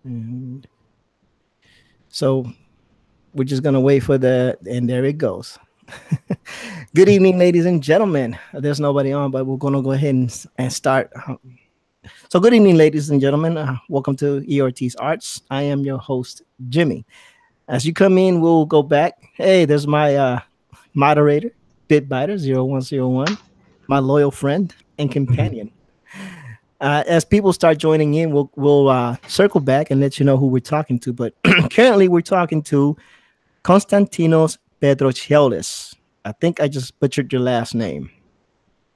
And so we're just gonna wait for the, and there it goes. Good evening, ladies and gentlemen. There's nobody on, but we're gonna go ahead and start. So, good evening, ladies and gentlemen. Welcome to ERT's Arts. I am your host, Jimmy. As you come in, we'll go back. Hey, there's my moderator, Bitbiter0101, my loyal friend and companion. As people start joining in, we'll circle back and let you know who we're talking to. But currently, we're talking to Konstantinos Petrocheilos. I think I just butchered your last name.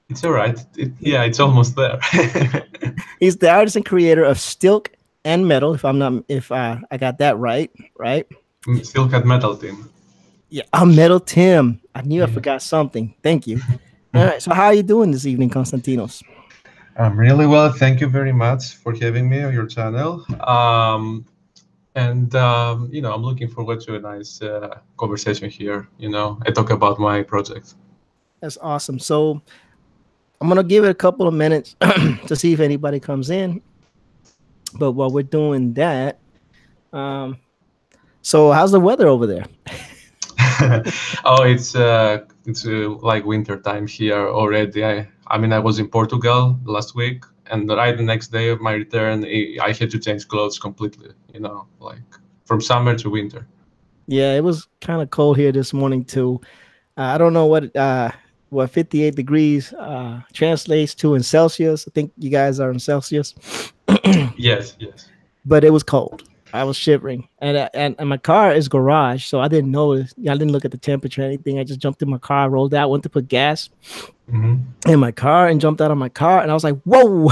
It's all right. Yeah, it's almost there. He's the artist and creator of Stilk and Metal. If I got that right, right? Stilk and Metal Team. Yeah, I'm Metal Tim. I knew I forgot something. Thank you. All right. So, how are you doing this evening, Konstantinos? I'm really well. Thank you very much for having me on your channel. I'm looking forward to a nice conversation here. I talk about my project. That's awesome. So, I'm gonna give it a couple of minutes to see if anybody comes in. But while we're doing that, so how's the weather over there? Oh, it's like winter time here already. I was in Portugal last week, and right the next day of my return, I had to change clothes completely. Like from summer to winter. Yeah, it was kind of cold here this morning too. I don't know what 58 degrees translates to in Celsius. I think you guys are in Celsius. Yes. But it was cold. I was shivering, and my car is garage, so I didn't notice. I didn't look at the temperature or anything. I just jumped in my car, rolled out, went to put gas in my car, and jumped out of my car. And I was like, "Whoa,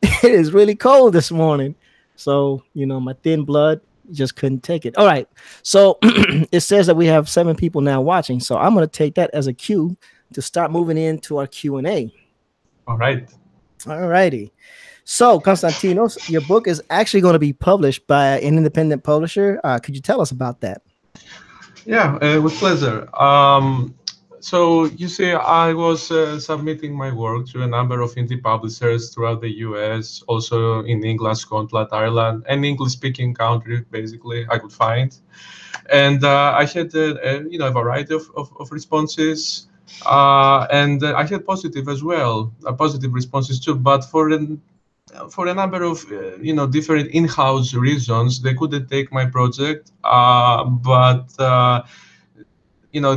it is really cold this morning." So my thin blood just couldn't take it. All right, so it says that we have 7 people now watching. So I'm going to take that as a cue to start moving into our Q&A. All right. All righty. So, Konstantinos, your book is actually going to be published by an independent publisher. Could you tell us about that? Yeah, with pleasure. So you see, I was submitting my work to a number of indie publishers throughout the US, also in England, Scotland, Ireland, and English-speaking country, basically, I could find. And I had a variety of responses, and I had positive as well, positive responses too. But for a number of different in-house reasons, they couldn't take my project.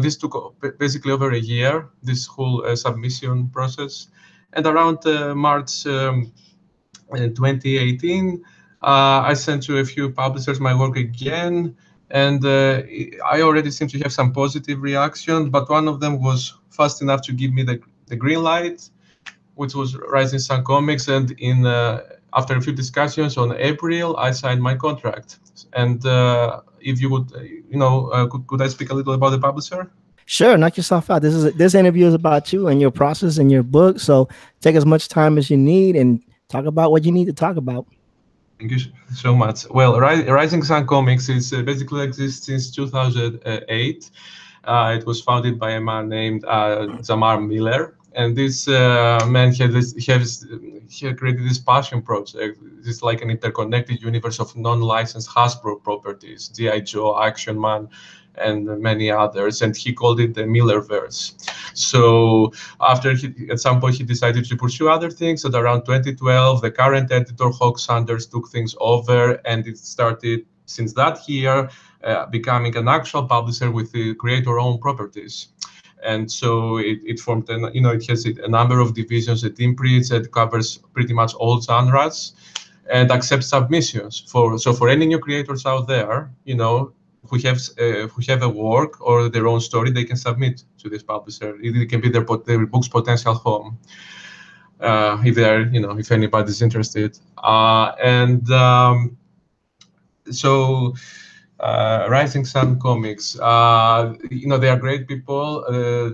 This took basically over a year, this whole submission process. And around March 2018, I sent to a few publishers my work again, and I already seem to have some positive reaction, but one of them was fast enough to give me the green light, which was Rising Sun Comics, and after a few discussions on April, I signed my contract. And if you would, could I speak a little about the publisher? Sure, knock yourself out. This interview is about you and your process and your book. So take as much time as you need and talk about what you need to talk about. Thank you so much. Well, Rising Sun Comics is basically exists since 2008. It was founded by a man named Zamar Miller. And this man had created this passion project. It's like an interconnected universe of non-licensed Hasbro properties, G.I. Joe, Action Man, and many others. And he called it the Millerverse. So at some point, he decided to pursue other things. At around 2012, the current editor, Hawk Sanders, took things over, and it started since that year becoming an actual publisher with the creator-owned properties. And so it formed, it has a number of divisions. It imprints, it covers pretty much all genres, and accepts submissions. For any new creators out there, who have a work or their own story, they can submit to this publisher. It can be their book's potential home, if anybody's interested. Rising Sun Comics, they are great people.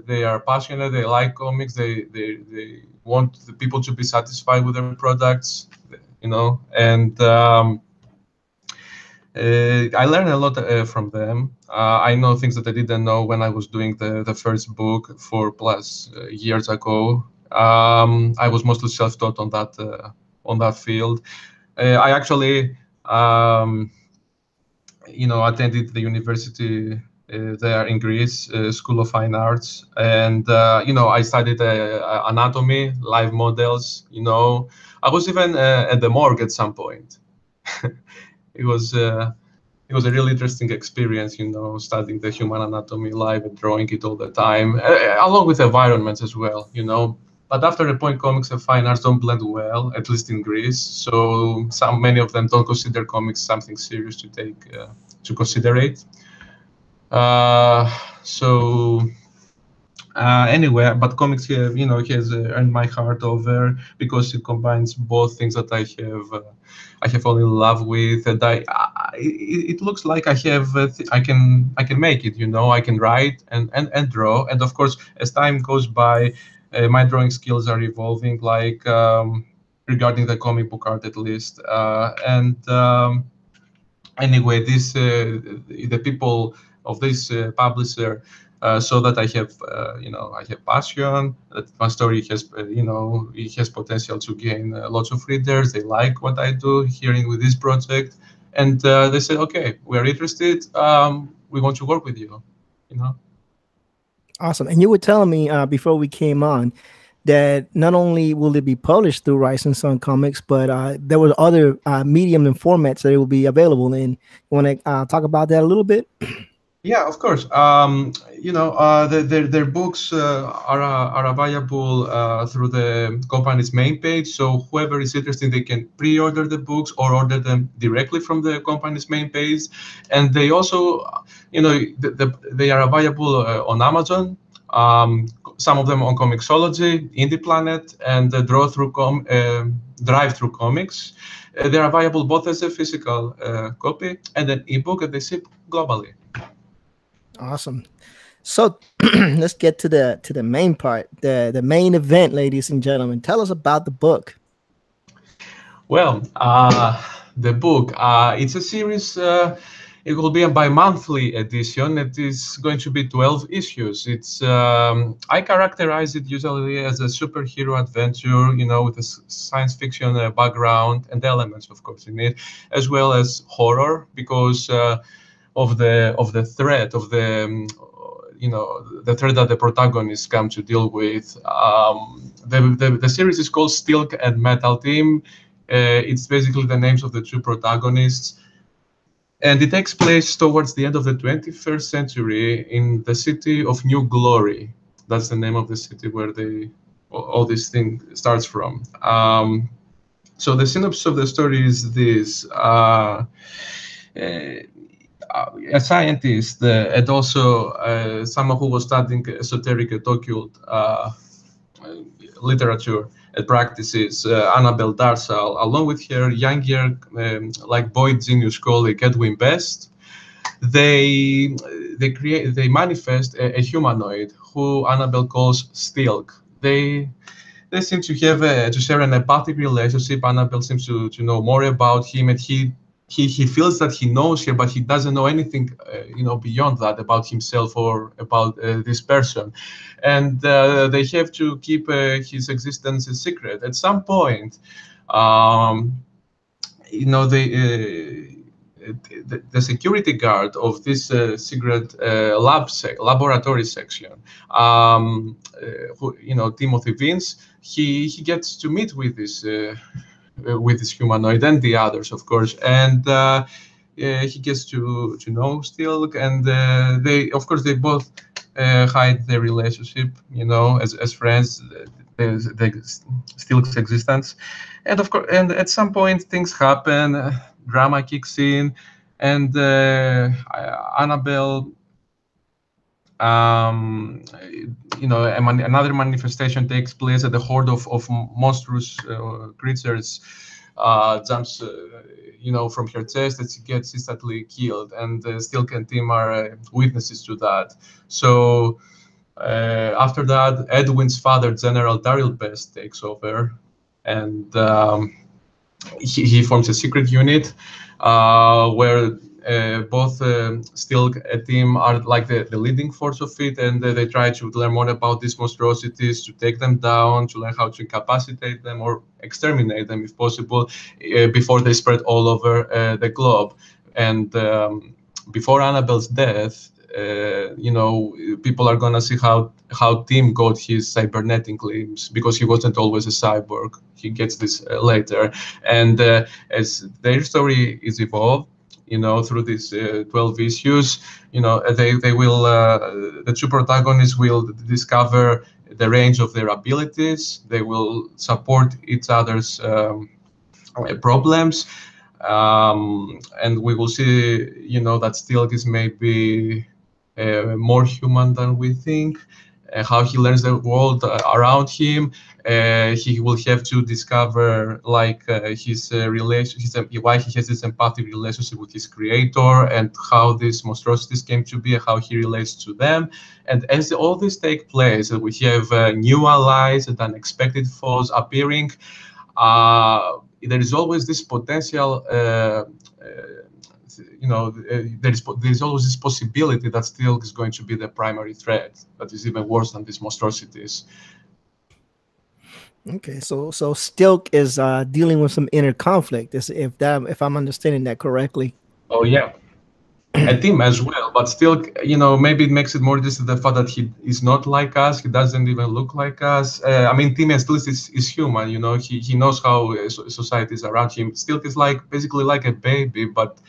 They are passionate. They like comics. They want the people to be satisfied with their products, and I learned a lot from them. I know things that I didn't know when I was doing the first book 4+ years ago. I was mostly self-taught on that field. I actually Um, attended the university there in Greece, School of Fine Arts, and I studied anatomy, live models. I was even at the morgue at some point. it was uh, it was a really interesting experience, studying the human anatomy live and drawing it all the time, along with environments as well. But after a point, comics and fine arts don't blend well, at least in Greece. So many of them don't consider comics something serious to take to considerate. Uh, so anyway, but comics have, has earned my heart over because it combines both things that I have fallen in love with, and it looks like I have, I can make it. I can write and draw, and of course, as time goes by, my drawing skills are evolving, like regarding the comic book art at least, and. Anyway, the people of this publisher saw that I have, I have passion. That my story has, it has potential to gain lots of readers. They like what I do, hearing with this project, and they said, "Okay, we are interested. We want to work with you." You know. Awesome. And you were telling me before we came on that not only will it be published through Rice and Son Comics, but there were other medium and formats that it will be available in. You want to talk about that a little bit? Yeah, of course. Their books are available through the company's main page. So whoever is interested, they can pre-order the books or order them directly from the company's main page. And they also, they are available on Amazon. Some of them on Comixology, Indie Planet, and Drive Through Comics. They're available both as a physical copy and an ebook, and they ship globally. Awesome. So let's get to the main part, the main event, ladies and gentlemen. Tell us about the book. Well, the book, it's a series. It will be a bi-monthly edition. It is going to be 12 issues. It's I characterize it usually as a superhero adventure, with a science fiction background and elements, of course, in it, as well as horror, because of the threat of the threat that the protagonists come to deal with. The series is called Stilk and Metal Team. It's basically the names of the two protagonists, and it takes place towards the end of the 21st century in the city of New Glory. That's the name of the city where all this thing starts from. So the synopsis of the story is this. A scientist and also someone who was studying esoteric and occult literature and practices, Annabelle Darsal, along with her younger, like boy genius colleague Edwin Best, they manifest a humanoid who Annabelle calls Stilk. They seem to have to share an empathic relationship. Annabelle seems to know more about him, and he feels that he knows her, but he doesn't know anything, beyond that about himself or about this person. And they have to keep his existence a secret. At some point, the security guard of this secret laboratory section, Timothy Vince, he gets to meet with this humanoid and the others, of course, and he gets to know Stilk, and they both hide their relationship, as friends, Stilk's existence, and of course, and at some point things happen, drama kicks in, and Annabelle. Another manifestation takes place at the horde of monstrous creatures jumps, from her chest, and she gets instantly killed. And Stilk and Tim are witnesses to that. So after that, Edwin's father, General Daryl Best, takes over, and he forms a secret unit where both Stilk and team are like the leading force of it, and they try to learn more about these monstrosities, to take them down, to learn how to incapacitate them or exterminate them if possible, before they spread all over the globe. And before Annabelle's death, people are gonna see how Tim got his cybernetic limbs, because he wasn't always a cyborg. He gets this later, and as their story is evolved, through these 12 issues, they will the two protagonists will discover the range of their abilities. They will support each other's problems, and we will see, that Stilk is maybe more human than we think. How he learns the world around him. He will have to discover like his relation, why he has this empathic relationship with his creator, and how these monstrosities came to be, how he relates to them. And as all this take place, we have new allies and unexpected foes appearing. There is always this potential, there is always this possibility that Stilk is going to be the primary threat that is even worse than these monstrosities. Okay, so Stilk is dealing with some inner conflict. If I'm understanding that correctly. Oh yeah, and Tim as well, but still, maybe it makes it more just the fact that he is not like us. He doesn't even look like us. I mean, Tim at least is human. He knows how society is around him. Still, he's like basically like a baby, but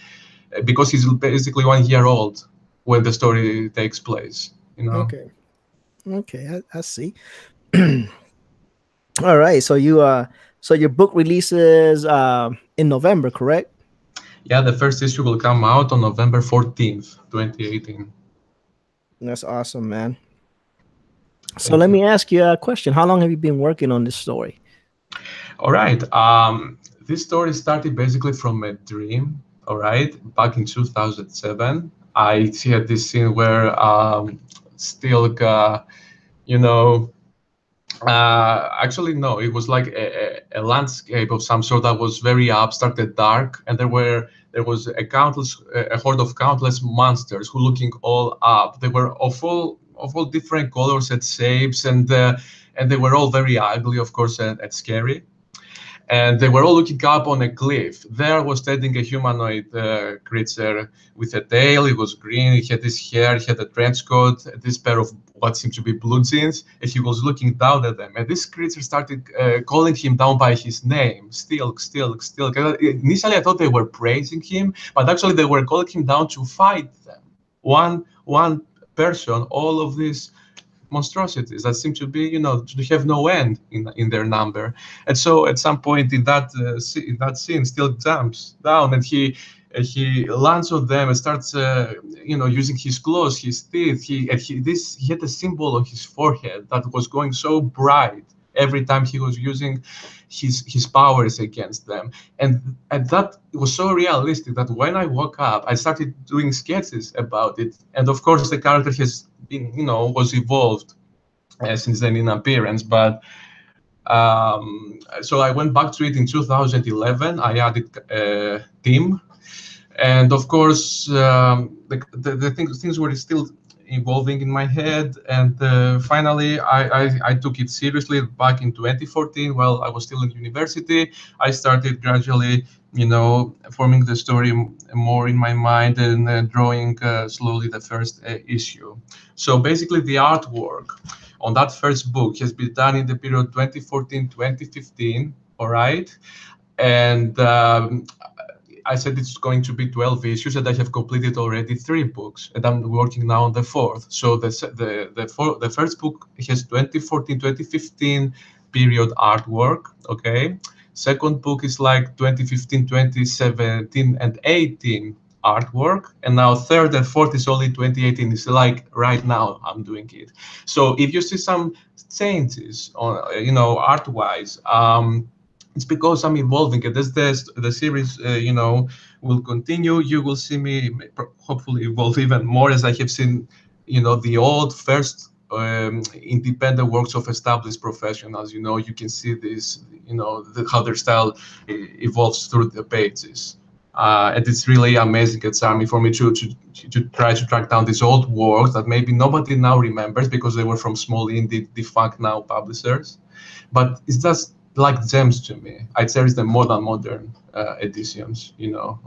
because he's basically 1 year old when the story takes place. Okay. Okay, I see. All right. So your book releases in November, correct? Yeah, the first issue will come out on November 14th, 2018. That's awesome, man. So let me ask you a question. How long have you been working on this story? All right. This story started basically from a dream. All right. Back in 2007, I had this scene where Stilk, actually, no, it was like a landscape of some sort that was very abstract and dark, and there was a horde of countless monsters who looking all up. They were of all different colors and shapes, and they were all very ugly, of course, and scary. And they were all looking up on a cliff. There was standing a humanoid creature with a tail. It was green. He had this hair. He had a trench coat, this pair of what seemed to be blue jeans, and he was looking down at them. And this creature started calling him down by his name, Stilk, Stilk, Stilk. Initially, I thought they were praising him, but actually they were calling him down to fight them. One person, all of these monstrosities that seem to be, to have no end in their number. And so at some point in that scene, Stilk jumps down, and he lands on them and starts, using his claws, his teeth. He had a symbol on his forehead that was going so bright every time he was using his powers against them. And that was so realistic that when I woke up, I started doing sketches about it. And of course, the character has been, was evolved since then in appearance. But so I went back to it in 2011. I added Tim. And of course, the things were still evolving in my head, and finally I took it seriously back in 2014 while I was still in university. I started gradually, forming the story more in my mind, and drawing slowly the first issue. So basically the artwork on that first book has been done in the period 2014-2015, all right? And I said it's going to be 12 issues, and I have completed already 3 books, and I'm working now on the 4th. So the first book has 2014-2015 period artwork, okay? Second book is like 2015, 2017, and 18 artwork, and now third and fourth is only 2018. It's like right now I'm doing it. So if you see some changes on, art-wise, it's because I'm evolving, and as the series, will continue, you will see me hopefully evolve even more, as I have seen, the old first independent works of established professionals. You can see this, how their style evolves through the pages. And it's really amazing and charming for me to try to track down these old works that maybe nobody now remembers because they were from small indie defunct now publishers. But it's just like gems to me. I cherish them more than modern editions,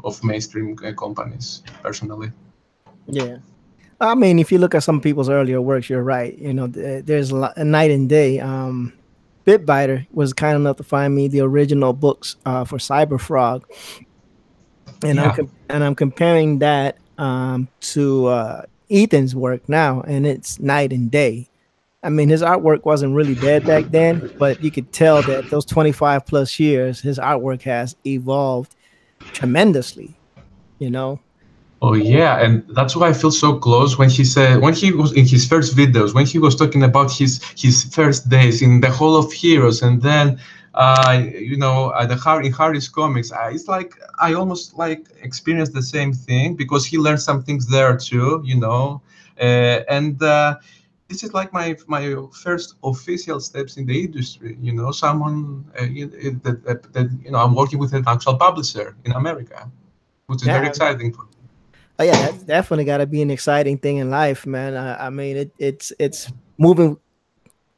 of mainstream companies, personally. Yeah. I mean, if you look at some people's earlier works, you're right. There's a night and day. Bitbiter was kind enough to find me the original books for Cyberfrog, and Yeah. I'm comparing that to Ethan's work now, and it's night and day. I mean, his artwork wasn't really bad back then, but you could tell that those 25 plus years, his artwork has evolved tremendously. You know, Oh yeah, and that's why I feel so close when he said, when he was in his first videos, when he was talking about his first days in the Hall of Heroes, and then in Harry's comics, it's like I almost like experienced the same thing because he learned some things there too, and this is like my first official steps in the industry. Someone that I'm working with an actual publisher in America, which is very yeah. exciting. Oh yeah, that's definitely got to be an exciting thing in life, man. I mean, it's moving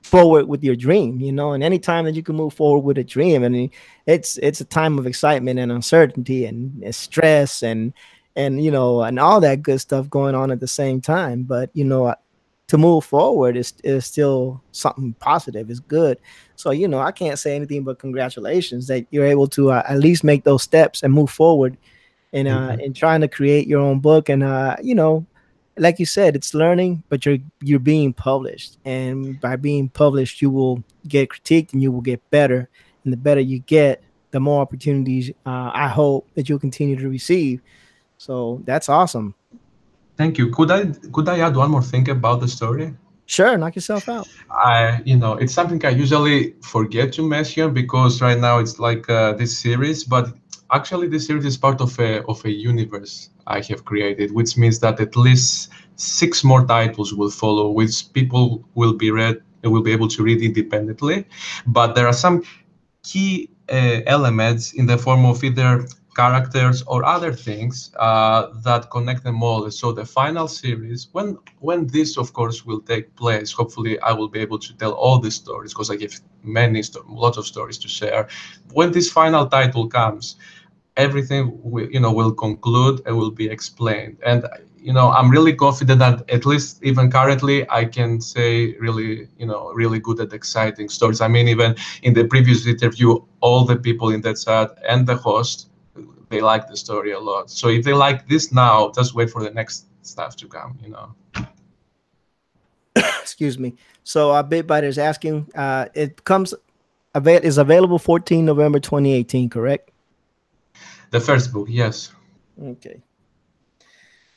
forward with your dream, and any time that you can move forward with a dream, I mean, it's a time of excitement and uncertainty and stress and all that good stuff going on at the same time. But to move forward is still something positive. It's good. So I can't say anything but congratulations that you're able to at least make those steps and move forward Thank you. and trying to create your own book. And like you said, it's learning, but you're being published, and by being published you will get critiqued and you will get better, and the better you get, the more opportunities I hope that you'll continue to receive. So that's awesome. Thank you. Could I add one more thing about the story? Sure, knock yourself out. It's something I usually forget to mention because right now it's like this series, but actually this series is part of a universe I have created, which means that at least six more titles will follow, which people will be able to read independently. But there are some key elements in the form of either characters or other things that connect them all. So the final series, when this of course will take place, hopefully I will be able to tell all the stories because I have lots of stories to share. When this final title comes, everything will conclude and will be explained. And I'm really confident that at least even currently I can say really good and exciting stories. I mean, even in the previous interview, all the people in that chat and the host, they like the story a lot. So if they like this now, just wait for the next stuff to come. Excuse me. So Bitbiter is asking, it comes is available 14 November 2018, correct? The first book, yes. Okay.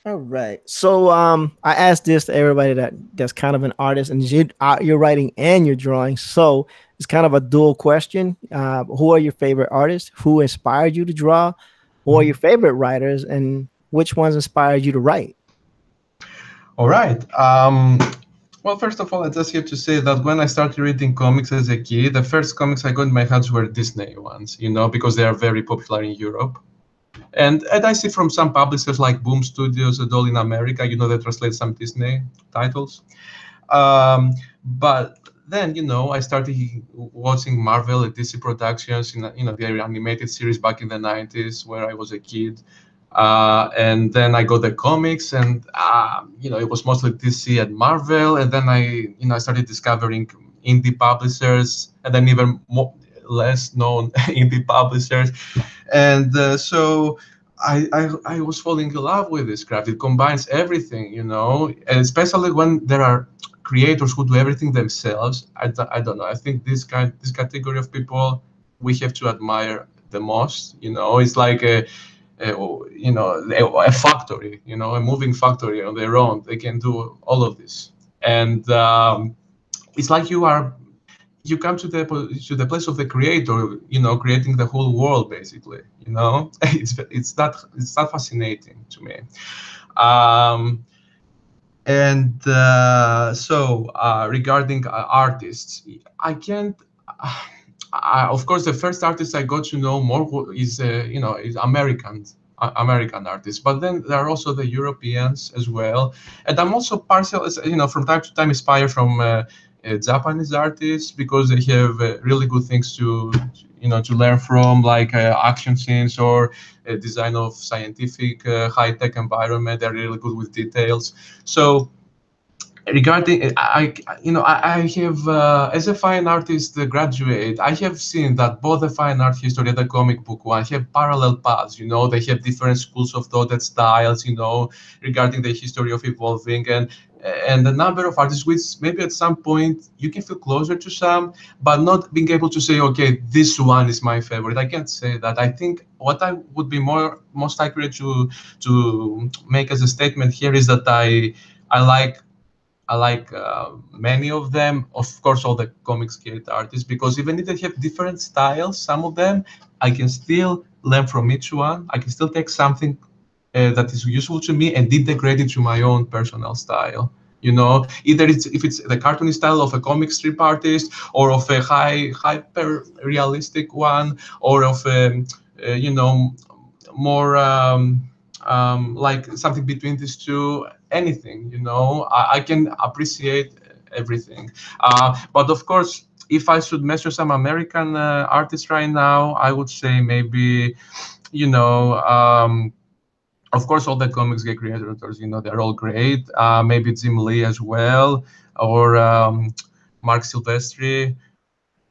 All right. So I asked this to everybody that's kind of an artist, and you're writing and you're drawing. So it's kind of a dual question. Who are your favorite artists? Who inspired you to draw? Who are your favorite writers, and which ones inspired you to write? All right. Well, first of all, I just have to say that when I started reading comics as a kid, the first comics I got in my hands were Disney ones, because they are very popular in Europe. And I see from some publishers like Boom Studios and all in America, they translate some Disney titles. But then, I started watching Marvel and DC productions in, the animated series back in the 90s where I was a kid. And then I got the comics, and it was mostly DC and Marvel. And then I started discovering indie publishers, and then even less known indie publishers. And so I was falling in love with this craft. It combines everything, and especially when there are creators who do everything themselves. I don't know. I think this category of people we have to admire the most. It's like a factory, a moving factory on their own. They can do all of this, and it's like you come to the place of the creator, creating the whole world basically. It's that fascinating to me. And regarding artists, I can't. Of course, the first artist I got to know more is is American artists, but then there are also the Europeans as well. And I'm also partial, from time to time inspired from Japanese artists because they have really good things to learn from, like action scenes or design of scientific high tech environment. They're really good with details. So regarding I have as a fine artist graduate, I have seen that both the fine art history and the comic book one have parallel paths. They have different schools of thought and styles, regarding the history of evolving, and the number of artists which maybe at some point you can feel closer to some, but not being able to say, okay, this one is my favorite. I can't say that. I think what I would be most accurate to make as a statement here is that I like many of them, of course, all the comics creator artists, because even if they have different styles, some of them, I can still learn from each one. I can still take something that is useful to me and integrate it to my own personal style. Either if it's the cartoony style of a comic strip artist, or of a hyper realistic one, or of a, more like something between these two, anything. I can appreciate everything. But of course, if I should mention some American artists right now, I would say maybe, you know of course, all the comics get creators, they're all great. Maybe Jim Lee as well, or Mark Silvestri.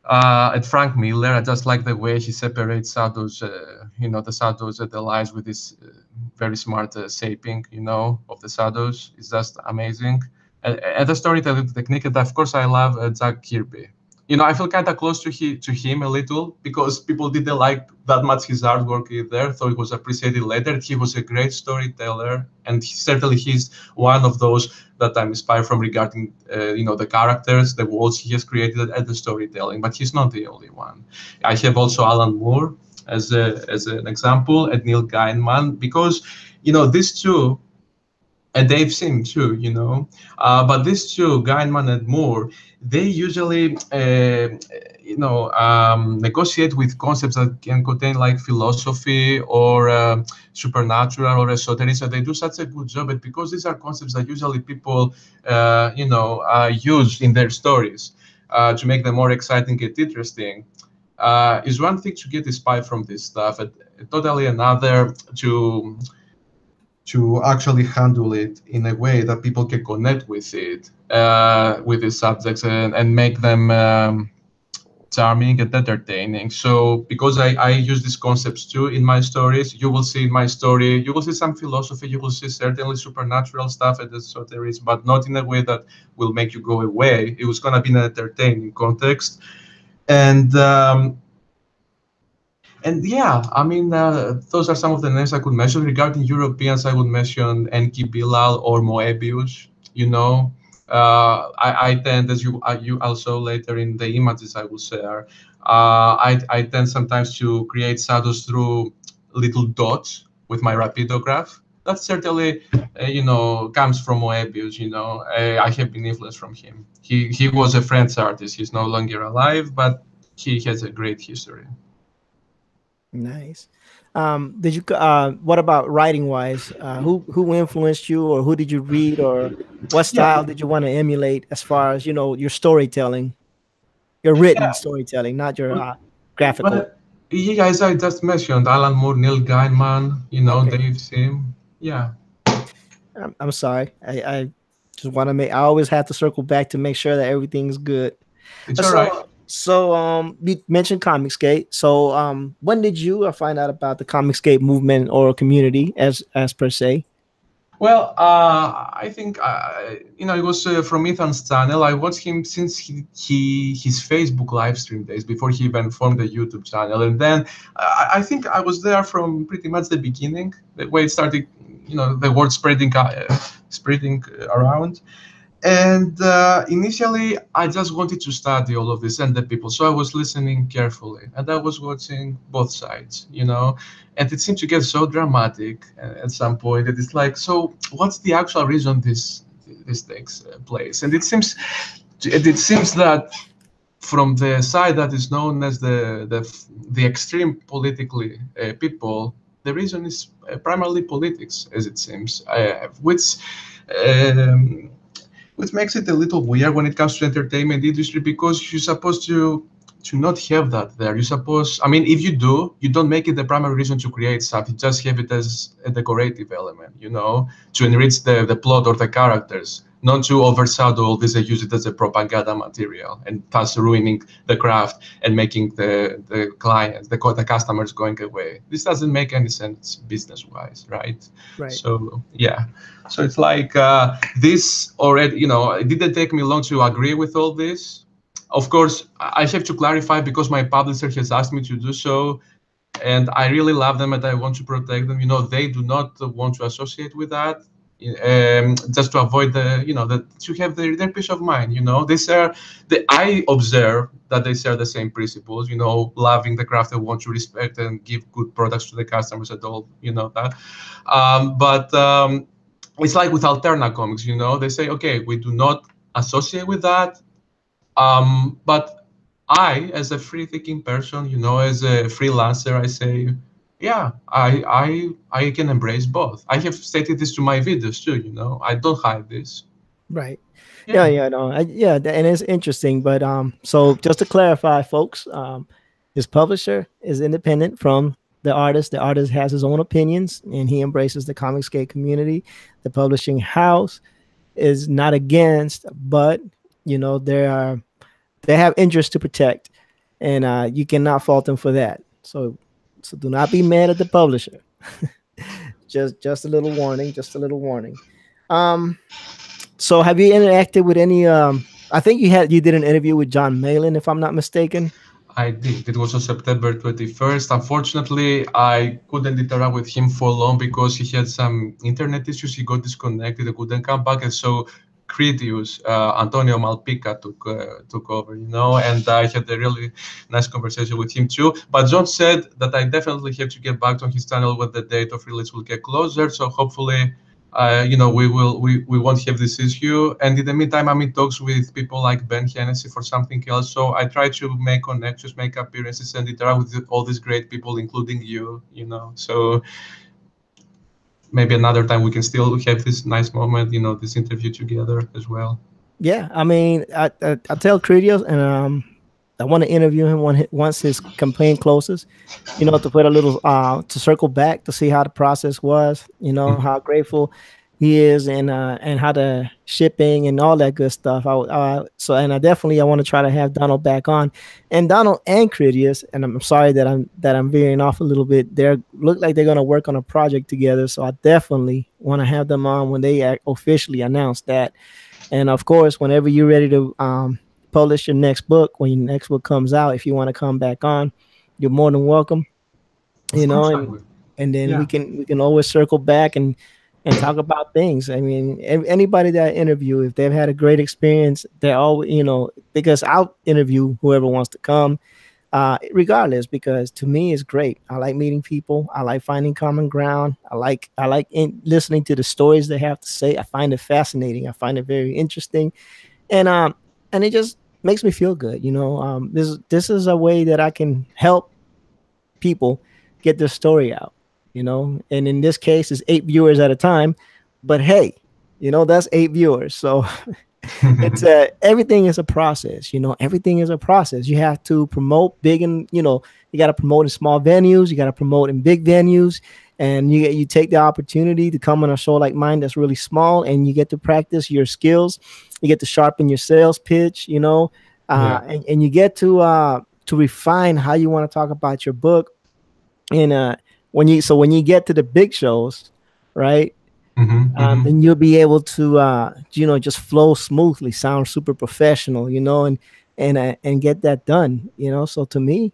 And Frank Miller, I just like the way he separates shadows, the shadows and the lights with this very smart shaping, of the shadows. It's just amazing. And the storytelling technique, and of course, I love Jack Kirby. I feel kind of close to him a little because people didn't like that much his artwork either, so it was appreciated later. He was a great storyteller, and certainly he's one of those that I'm inspired from regarding, the characters, the worlds he has created, and the storytelling. But he's not the only one. I have also Alan Moore as an example, and Neil Gaiman, because these two, and Dave Sim too, but these two, Gaiman and Moore, they usually, negotiate with concepts that can contain like philosophy or supernatural or esotericism. They do such a good job, and because these are concepts that usually people, use in their stories to make them more exciting and interesting. Is one thing to get inspired from this stuff, and totally another to actually handle it in a way that people can connect with it, with these subjects, and make them charming and entertaining. So because I use these concepts too in my stories, you will see in my story, you will see some philosophy, you will see certainly supernatural stuff and esotericism, but not in a way that will make you go away. It was going to be an entertaining context. And yeah, I mean, those are some of the names I could mention. Regarding Europeans, I would mention Enki Bilal or Moebius. I tend, as you also later in the images I will share, I tend sometimes to create shadows through little dots with my rapidograph. That certainly, comes from Moebius. I have been influenced from him. He was a French artist. He's no longer alive, but he has a great history. Nice. Did you? What about writing wise? Who influenced you, or who did you read, or what Yeah, style did you want to emulate as far as your storytelling, your written yeah. storytelling, not your Well, graphical? but yeah, as I just mentioned, Alan Moore, Neil Gaiman, Okay. Dave Sim. Yeah, I'm sorry. I just want to make. I always have to circle back to make sure that everything's good. it's all right. So you mentioned Comicsgate. So when did you find out about the Comicsgate movement or community as per se? Well, I think it was from Ethan's channel. I watched him since his Facebook live stream days before he even formed a YouTube channel, and then I think I was there from pretty much the beginning, the way it started. The word spreading around. And initially, I just wanted to study all of this and the people. So I was listening carefully and I was watching both sides. And it seemed to get so dramatic at some point that it's like, so what's the actual reason this takes place. And it seems that from the side that is known as the extreme politically people, the reason is primarily politics, as it seems, um, which makes it a little weird when it comes to entertainment industry, because you're supposed to not have that there. You suppose, I mean, if you do, you don't make it the primary reason to create stuff. You just have it as a decorative element, to enrich the plot or the characters, not to overshadow all this and use it as a propaganda material, and thus ruining the craft and making the clients, the customers going away. This doesn't make any sense business-wise, right? Right. So yeah. So it's like this already, it didn't take me long to agree with all this. Of course, I have to clarify, because my publisher has asked me to do so, and I really love them and I want to protect them. They do not want to associate with that, just to avoid to have their peace of mind. I observe that they share the same principles. Loving the craft, they want to respect and give good products to the customers and all. That, but. It's like with Alterna Comics, they say, okay, we do not associate with that. But I, as a free thinking person, as a freelancer, I say, yeah, I can embrace both. I have stated this to my videos too, I don't hide this. Right. Yeah, Yeah. yeah, no, and it's interesting. But so just to clarify, folks, his publisher is independent from the artist. The artist has his own opinions, and he embraces the Comicsgate community. The publishing house is not against, but they have interests to protect, and you cannot fault them for that. So do not be mad at the publisher. Just a little warning. Just a little warning. Um, so have you interacted with any? I think you did an interview with John Malin, if I'm not mistaken. I did. It was on September 21st. Unfortunately, I couldn't interact with him for long because he had some internet issues. He got disconnected. He couldn't come back. And so Critius, Antonio Malpica took over, and I had a really nice conversation with him too. But John said that I definitely have to get back on his channel when the date of release will get closer. So hopefully, we won't have this issue. And in the meantime, I'm in talks with people like Ben Hennessy for something else. So I try to make connections, make appearances, and interact with all these great people, including you. So maybe another time we can still have this nice moment, this interview together as well. Yeah, I mean, I tell Critios, and I want to interview him once his campaign closes. To put a little to circle back to see how the process was. How grateful he is, and how the shipping and all that good stuff. And I definitely I want to try to have Donald back on, and Donald and Critius. And I'm sorry that I'm veering off a little bit. They look like they're going to work on a project together, so I definitely want to have them on when they officially announce that. And of course, whenever you're ready to publish your next book, when your next book comes out, if you want to come back on, you're more than welcome. Of course I And will. then Yeah. we can always circle back and talk about things. I mean, anybody that I interview, if they've had a great experience, they're always, because I'll interview whoever wants to come, regardless, because to me it's great. I like meeting people. I like finding common ground. I like listening to the stories they have to say. I find it fascinating. I find it very interesting, and it just makes me feel good. This is a way that I can help people get their story out. And in this case, it's 8 viewers at a time. But hey, that's 8 viewers. So it's everything is a process. Everything is a process. You have to promote big, and you got to promote in small venues, you got to promote in big venues, and you take the opportunity to come on a show like mine that's really small, and you get to practice your skills, you get to sharpen your sales pitch, Yeah. and you get to refine how you want to talk about your book. And when you get to the big shows, right, Mm-hmm, mm-hmm. then you'll be able to just flow smoothly, sound super professional, and get that done. So to me,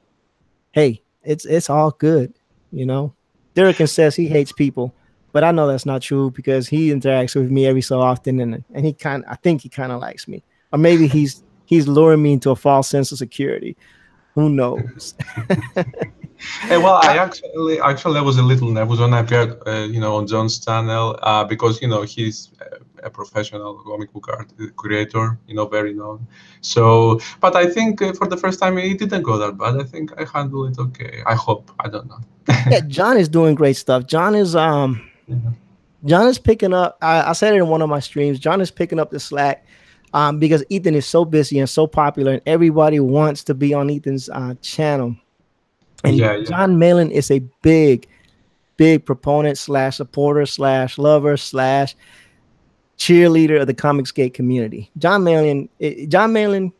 hey, it's all good. Durkin says he hates people, but I know that's not true because he interacts with me every so often, and I think he kind of likes me, or maybe he's luring me into a false sense of security. Who knows? Well, I I, actually I was a little nervous when I appeared, on John's channel, because he's a professional comic book art creator, very known. So, but I think for the first time it didn't go that bad. I think I handled it okay. I hope. I don't know. yeah, John is doing great stuff. Yeah. John is picking up. I said it in one of my streams. John is picking up the slack because Ethan is so busy and so popular, and everybody wants to be on Ethan's channel. And Yeah, yeah, John Malin is a big proponent slash supporter slash lover slash cheerleader of the Comicsgate community. John Malin,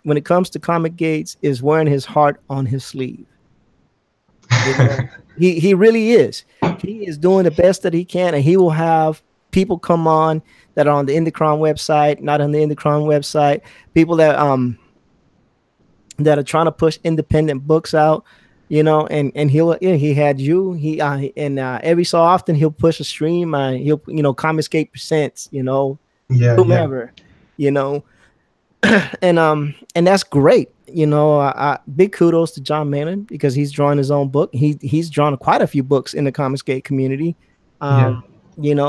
when it comes to Comic Gates, is wearing his heart on his sleeve. You know, he really is. He is doing the best that he can, and he will have people come on that are on the Indicron website, not on the Indicron website, people that are trying to push independent books out. And he had you and every so often he'll push a stream. He'll Comicsgate presents. yeah, yeah, Whomever, you know, and that's great. Big kudos to John Malin because he's drawing his own book. He's drawn quite a few books in the Comicsgate community. yeah.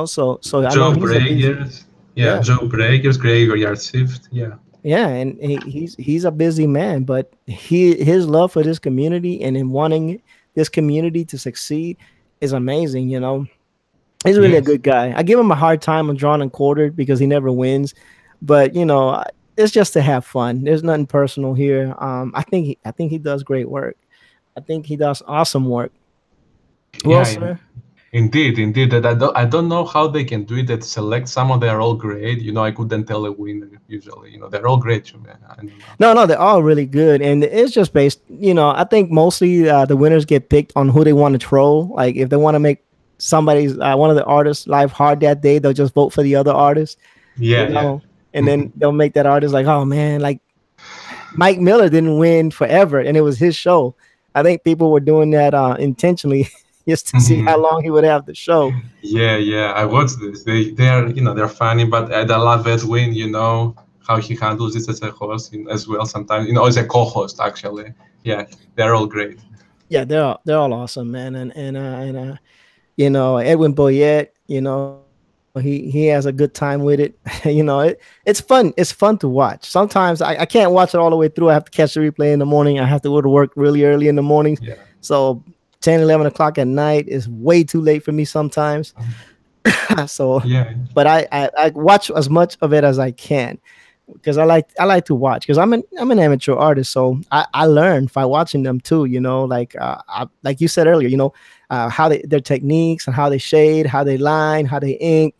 So I know Joe he's a busy. Breakers, yeah, Yeah, Joe Breakers, Graveyard Shift, yeah, yeah, and he's a busy man, but his love for this community and in wanting this community to succeed is amazing. He's really a yes, good guy. I give him a hard time on drawn and quartered because he never wins, but it's just to have fun. There's nothing personal here. I think he does great work. I think he does awesome work. Well, yeah. sir. Indeed, indeed. That I don't know how they can do it. That select someone they are all great. I couldn't tell a winner usually. They're all great to me. I don't know. No, they're all really good, and it's just based. I think mostly the winners get picked on who they want to troll. Like if they want to make somebody's one of the artists' life hard that day, they'll just vote for the other artist. You Yeah, yeah, know, and then they'll make that artist like, oh man, like Mike Miller didn't win forever, and it was his show. I think people were doing that intentionally just to see how long he would have the show. yeah, yeah. I watched this. They're funny, but I love Edwin. How he handles this as a host as well. Sometimes as a co-host actually. Yeah, they're all great. Yeah, they're all awesome, man, Edwin Boyette. He has a good time with it. It's fun. It's fun to watch. Sometimes I can't watch it all the way through. I have to catch the replay in the morning. I have to go to work really early in the mornings. Yeah, So 10, 11 o'clock at night is way too late for me sometimes. So, yeah, but I watch as much of it as I can because I like to watch because I'm an amateur artist, so I learn by watching them too. Like you said earlier, how their techniques and how they shade, how they line, how they ink.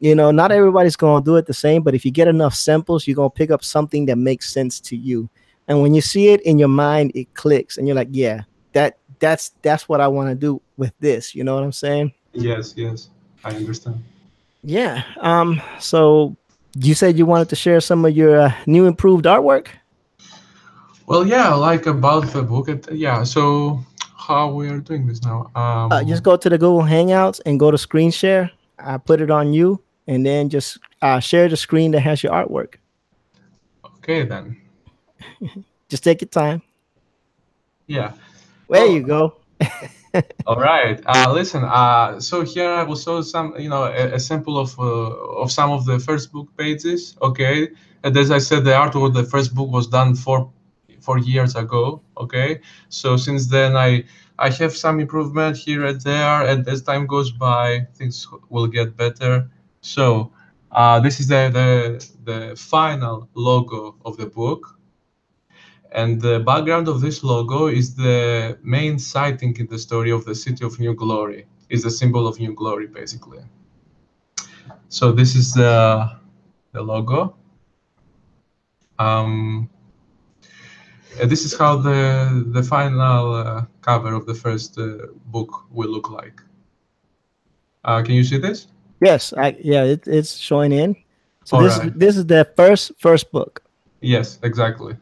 Not everybody's gonna do it the same, but if you get enough samples, you're gonna pick up something that makes sense to you. And when you see it in your mind, it clicks, and you're like, yeah, that's what I want to do with this. You know what I'm saying? yes, yes. I understand. Yeah. So you said you wanted to share some of your new improved artwork. Well, yeah, like about the book. Yeah. So how we are doing this now? Just go to the Google Hangouts and go to screen share. I put it on you, and then just share the screen that has your artwork. Okay then. Just take your time. Yeah. There you Well, go. all right. Listen. So here I will show some, a sample of some of the first book pages. Okay. And as I said, the artwork of the first book was done 4 years ago. Okay. So since then, I have some improvement here and there, and as time goes by, things will get better. So, this is the final logo of the book. And the background of this logo is the main sighting in the story of the city of New Glory. Is the symbol of New Glory, basically. So this is the logo. Um, this is how the final cover of the first book will look like. Can you see this? Yes, it's showing in. So All this is right. this is the first book. Yes, exactly.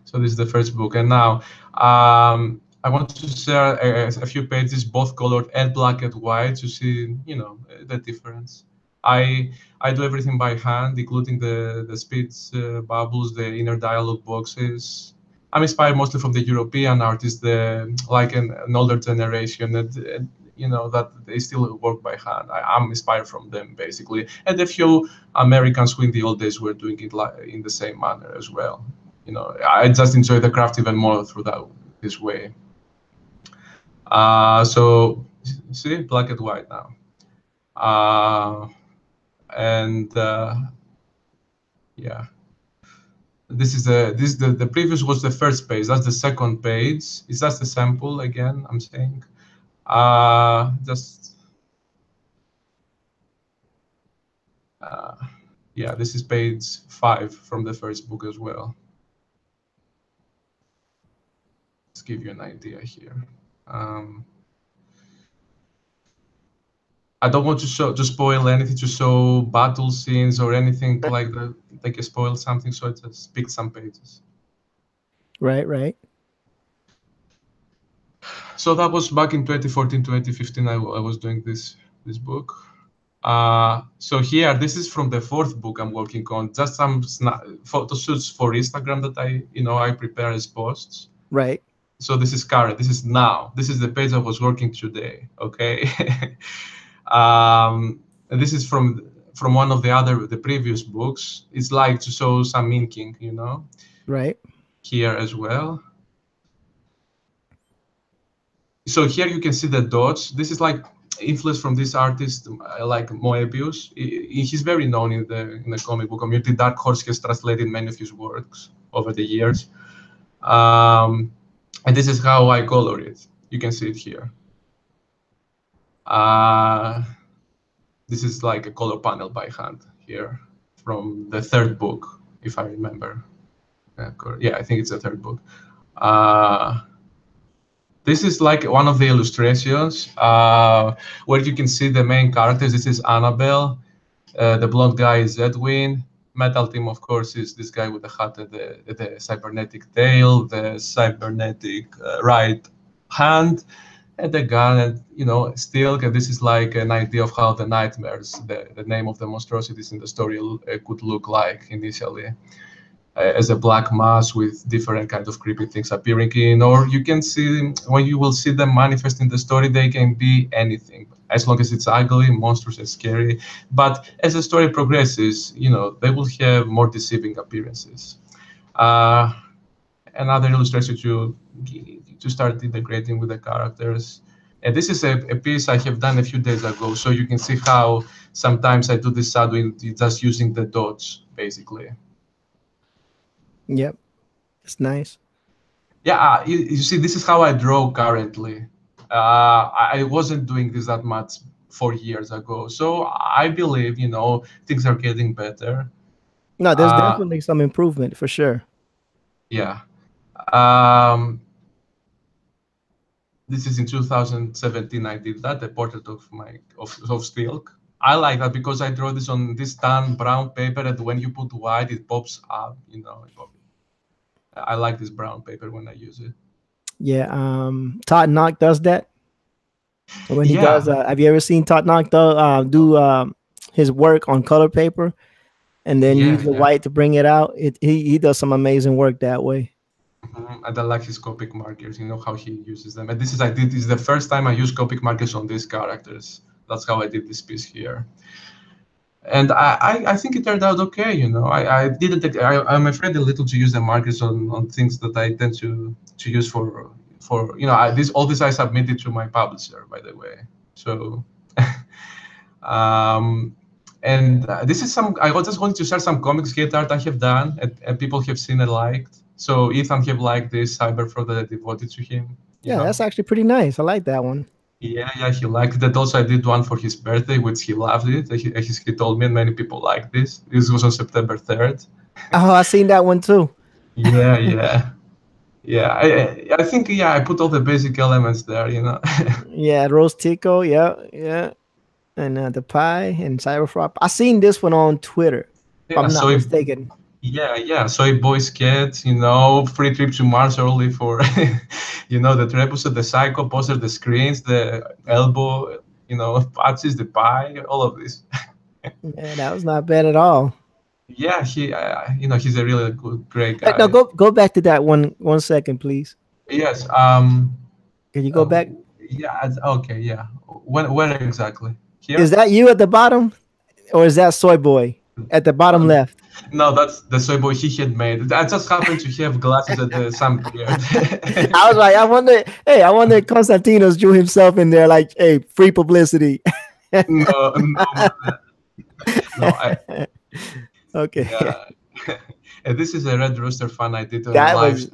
So this is the first book, and now I want to share a few pages, both colored and black and white, to see the difference. I do everything by hand, including the speech bubbles, the inner dialogue boxes. I'm inspired mostly from the European artists, like an older generation, and that they still work by hand. I'm inspired from them basically, and a few Americans who in the old days were doing it like in the same manner as well. I just enjoy the craft even more through this way. So see, black and white now, and yeah. The previous was the first page. That's the second page. Is that the sample again? I'm saying. Just uh, yeah, this is page 5 from the first book as well. Let's give you an idea here. I don't want to spoil anything, to show battle scenes or anything like that. Like I spoil something, so I just picked some pages. Right, right. So that was back in 2014, 2015. I was doing this book. So here, this is from the fourth book I'm working on. Just some photo shoots for Instagram that I prepare as posts. Right. So this is current. This is now. This is the page I was working today. Okay. And this is from one of the previous books. It's like to show some inking, Right. here as well. So here you can see the dots. This is like influence from this artist, like Moebius. He's very known in the comic book community. Dark Horse has translated many of his works over the years. And this is how I color it. You can see it here. This is like a color panel by hand here from the third book, if I remember. Yeah, I think it's the third book. This is like one of the illustrations where you can see the main characters. This is Annabelle. The blonde guy is Edwin. Metal Team, of course, is this guy with the hat and the cybernetic tail, the cybernetic right hand, and the gun, and Stilk. And this is like an idea of how the nightmares, the name of the monstrosities in the story, could look like initially. As a black mass with different kind of creepy things appearing in, or you can see, when you will see them manifest in the story, they can be anything, as long as it's ugly, monstrous, and scary. But as the story progresses, they will have more deceiving appearances. Another illustration to start integrating with the characters. And this is a piece I have done a few days ago, so you can see how sometimes I do this shadowing just using the dots, basically. Yep. It's nice. Yeah, you see, this is how I draw currently. I wasn't doing this that much 4 years ago, so I believe things are getting better. No, there's definitely some improvement for sure. Yeah. This is in 2017. I did that, the portrait of Stilk. I like that because I draw this on this tan brown paper, and when you put white, it pops up. I like this brown paper when I use it. Yeah. Todd Knock does that. When he does, have you ever seen Todd Knock do his work on color paper, and then use the white to bring it out? He does some amazing work that way. And I like his Copic markers. How he uses them. And this is the first time I use Copic markers on these characters. That's how I did this piece here. And I think it turned out okay. I didn't. I'm afraid a little to use the markers on things that I tend to use for all this I submitted to my publisher, by the way. So, and this is I just wanted to share some comics skate art I have done, and people have seen and liked. So Ethan have liked this Cyberfraud that I devoted to him. Yeah, that's actually pretty nice. I like that one. Yeah, he liked that. Also, I did one for his birthday, which he loved it. He told me, and many people like this. This was on September 3rd. Oh, I seen that one too. Yeah. I think I put all the basic elements there. Yeah, roast tico. Yeah, and the pie and cyberfrog. I seen this one on Twitter. If I'm not mistaken. Yeah. Soy Boy Sketch, free trip to Mars early for, the Trebus, the Psycho poster, the screens, the elbow, patches, the pie, all of this. Yeah, that was not bad at all. Yeah, he's a really good, great No, guy. go back to that one second, please. Yes. Can you go Uh, back? yeah. Okay. Yeah. Where exactly? Here? Is that you at the bottom, or is that Soy Boy at the bottom No, left? no, that's the soy boy he had made. I just happened to have glasses at some period. I was like, I wonder. Hey, I wonder if Konstantinos drew himself in there, like, hey, free publicity. No, no, man. No, Okay, yeah. And this is a Red Rooster fan I did on a that live. was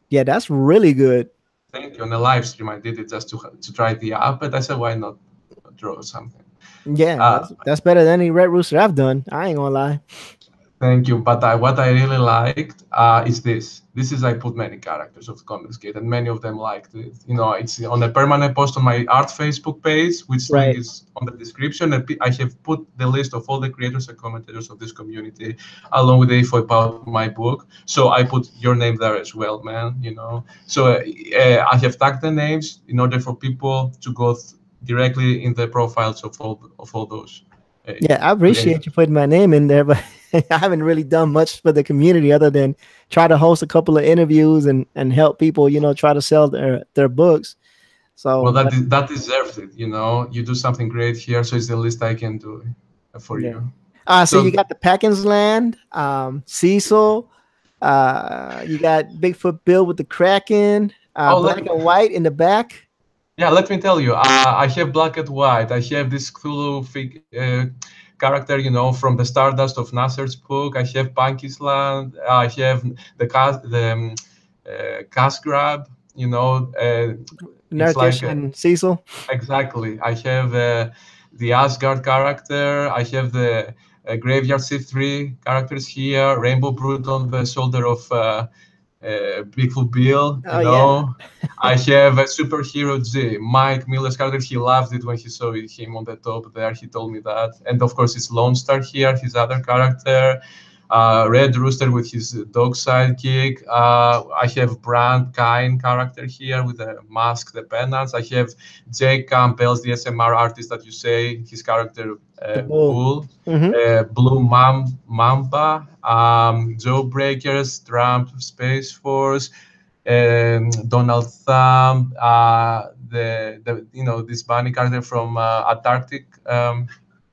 yeah, that's really good. Thank you. On a live stream, I did it just to try the app, but I said, why not draw something? Yeah, Uh, that's better than any Red Rooster I've done. I ain't gonna lie. Thank you. But what I really liked is this. This is I put many characters of Comics Gate, and many of them liked it. You know, it's on a permanent post on my art Facebook page, which link Right. is on the description. And I have put the list of all the creators and commentators of this community, along with the info about my book. So I put your name there as well, man. You know, so I have tagged the names in order for people to go directly in the profiles of all those Yeah, I appreciate creators. you putting my name in there, but I haven't really done much for the community other than try to host a couple of interviews and help people, try to sell their books. So, Well, but that deserves it. You know, you do something great here, so it's the least I can do for yeah. you. So you So, got the Peckins Land, Cecil, you got Bigfoot Bill with the Kraken, oh, black and white in the back. yeah, let me tell you, I have Black and White. I have this character, you know, from the Stardust of Nasser's book. I have Punky's Land. I have the Cash Grab. You know, it's Nurkish like and Cecil. exactly. I have the Asgard character. I have the Graveyard C3 characters here. Rainbow Brood on the shoulder of Bigfoot Bill. You Oh yeah, know, I have a superhero G. Mike Miller's character. He loved it when he saw him on the top there. He told me that. And of course, it's Lone Star here. His other character. Red Rooster with his dog sidekick. I have Brand Kine character here with the mask, the penance. I have Jake Campbell's the SMR artist that you say, his character the bull. Bull. Mm-hmm. Blue Mamba, Joe Breakers, Trump Space Force, Donald Thumb, the this bunny character from Antarctic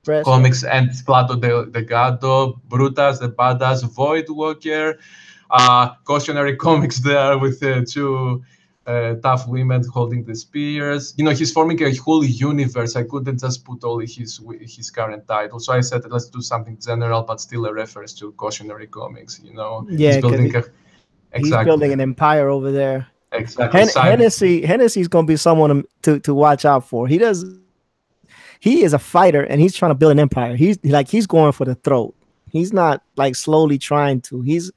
Fresh, yeah. comics, and Plato the Gado, Brutus the Badass, Void Walker, cautionary comics there with two tough women holding the spears. You know, he's forming a whole universe. I couldn't just put all his current titles, so I said let's do something general but still a reference to cautionary comics. You know, he's Yeah, because building a he's building exactly, an empire over there. exactly side. Hennessy's gonna be someone to watch out for. He is a fighter and he's trying to build an empire. He's going for the throat. He's not like slowly trying to. Oh yeah.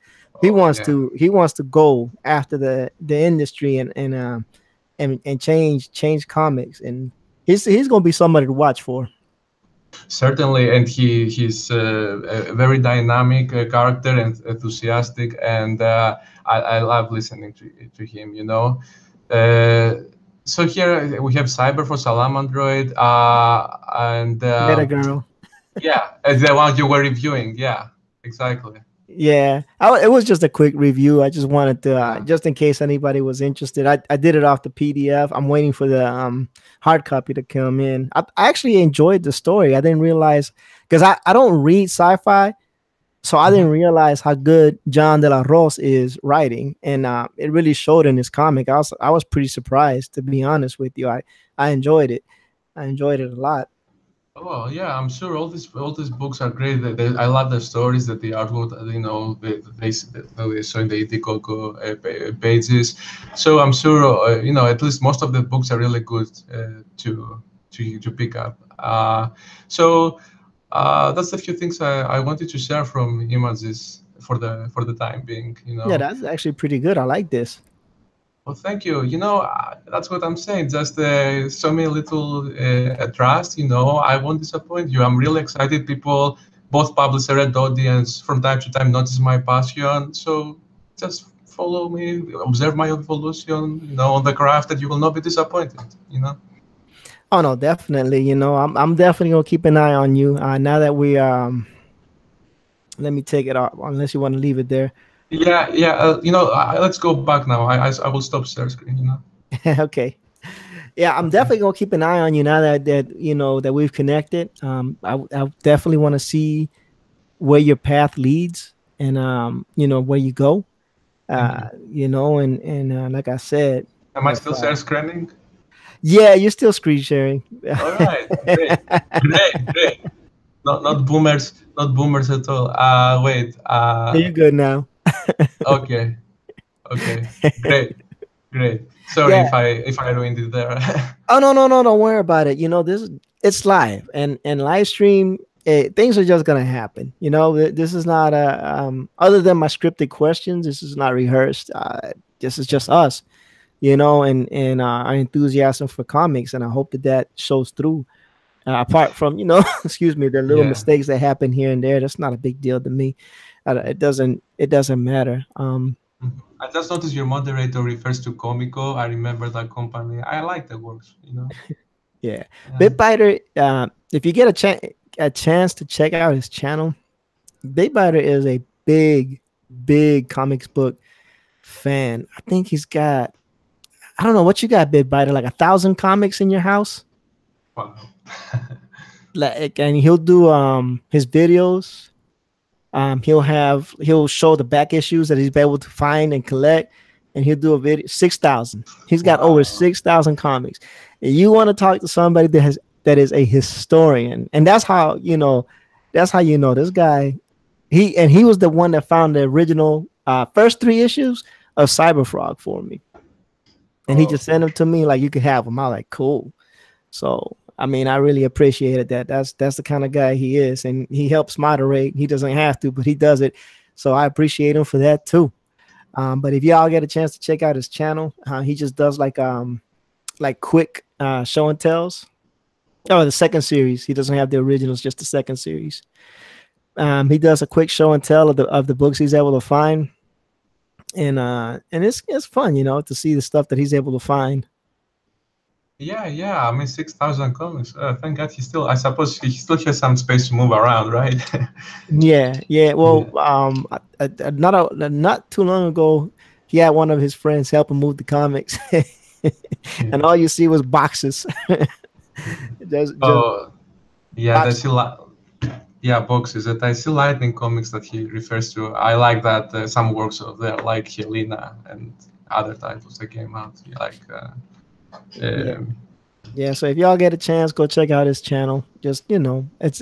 He wants to go after the industry and change comics, and he's gonna be somebody to watch for. Certainly, and he's a very dynamic character and enthusiastic, and I love listening to him. You know, uh, so here we have Cyber for Salamandroid, and Meta girl. yeah, the one you were reviewing. Yeah, exactly. Yeah, it was just a quick review. I just wanted to, Yeah. just in case anybody was interested. I did it off the PDF. I'm waiting for the hard copy to come in. I actually enjoyed the story. I didn't realize because I don't read sci-fi, so I didn't Mhm. realize how good John De La Rose is writing, and it really showed in his comic. I was pretty surprised, to be honest with you. I enjoyed it. I enjoyed it a lot. Oh yeah, I'm sure all these books are great. I love the stories, that the artwork, you know, they show in the Indiegogo pages. So I'm sure, you know, at least most of the books are really good to pick up. So that's the few things I wanted to share from images for the time being. You Yeah, know. that's actually pretty good. I like this. Well, thank you. You know, that's what I'm saying. Just show me a little trust. You know, I won't disappoint you. I'm really excited. People, both publisher and audience, from time to time notice my passion. So just follow me, observe my evolution. You know, on the craft, that you will not be disappointed. You know. Oh no, definitely. I'm definitely gonna keep an eye on you. Now that we Let me take it off, unless you want to leave it there. Yeah, yeah. Let's go back now. I will stop share screen. Okay. Yeah, I'm Okay. definitely gonna keep an eye on you now that that we've connected. I definitely want to see where your path leads, and where you go. Thank you. And like I said, Am I if still share screening? yeah, you're still screen sharing. All right. Great. Great. Great. Not boomers. Not boomers at all. Wait. You're good now. Okay. Okay. Great. Great. Sorry Yeah. if I ruined it there. Oh, no, no, no, don't worry about it. This it's live, and live stream. Things are just gonna happen. This is not a other than my scripted questions. This is not rehearsed. This is just us. And our enthusiasm for comics, and I hope that shows through. Apart from excuse me, the little Yeah. mistakes that happen here and there, that's not a big deal to me. It doesn't matter. Mhm. I just noticed your moderator refers to Comico. I remember that company. I like the works. Yeah, Yeah. Bitbiter. If you get a chance to check out his channel, Bitbiter is a big comics book fan. I think he's got, I don't know what you got, Bitbiter, like 1,000 comics in your house. Wow. Like, and he'll do his videos. He'll show the back issues that he's been able to find and collect, and he'll do a video 6,000. He's got over Wow. 6,000 comics. And you want to talk to somebody that is a historian, and that's how you know this guy. He was the one that found the original first 3 issues of Cyberfrog for me, and he Oh, just sent them to me like you could have them. I was like, cool. So I mean, I really appreciated that. That's the kind of guy he is, and he helps moderate. He doesn't have to, but he does it. So I appreciate him for that too. But if y'all get a chance to check out his channel, he just does like quick show and tells. Oh, the second series. He doesn't have the originals, just the second series. He does a quick show and tell of the books he's able to find, and it's fun, to see the stuff that he's able to find. yeah, yeah. I mean, 6,000 comics. Thank God I suppose he still has some space to move around, right? Yeah, yeah. Yeah. Well, not too long ago, he had one of his friends help him move the comics, Yeah. and all you see was boxes, just Oh, yeah, boxes. yeah, boxes that I see lightning comics that he refers to. I like that some works of there, like Helena and other titles that came out. Like, Yeah, um, yeah. So if y'all get a chance, go check out his channel. Just it's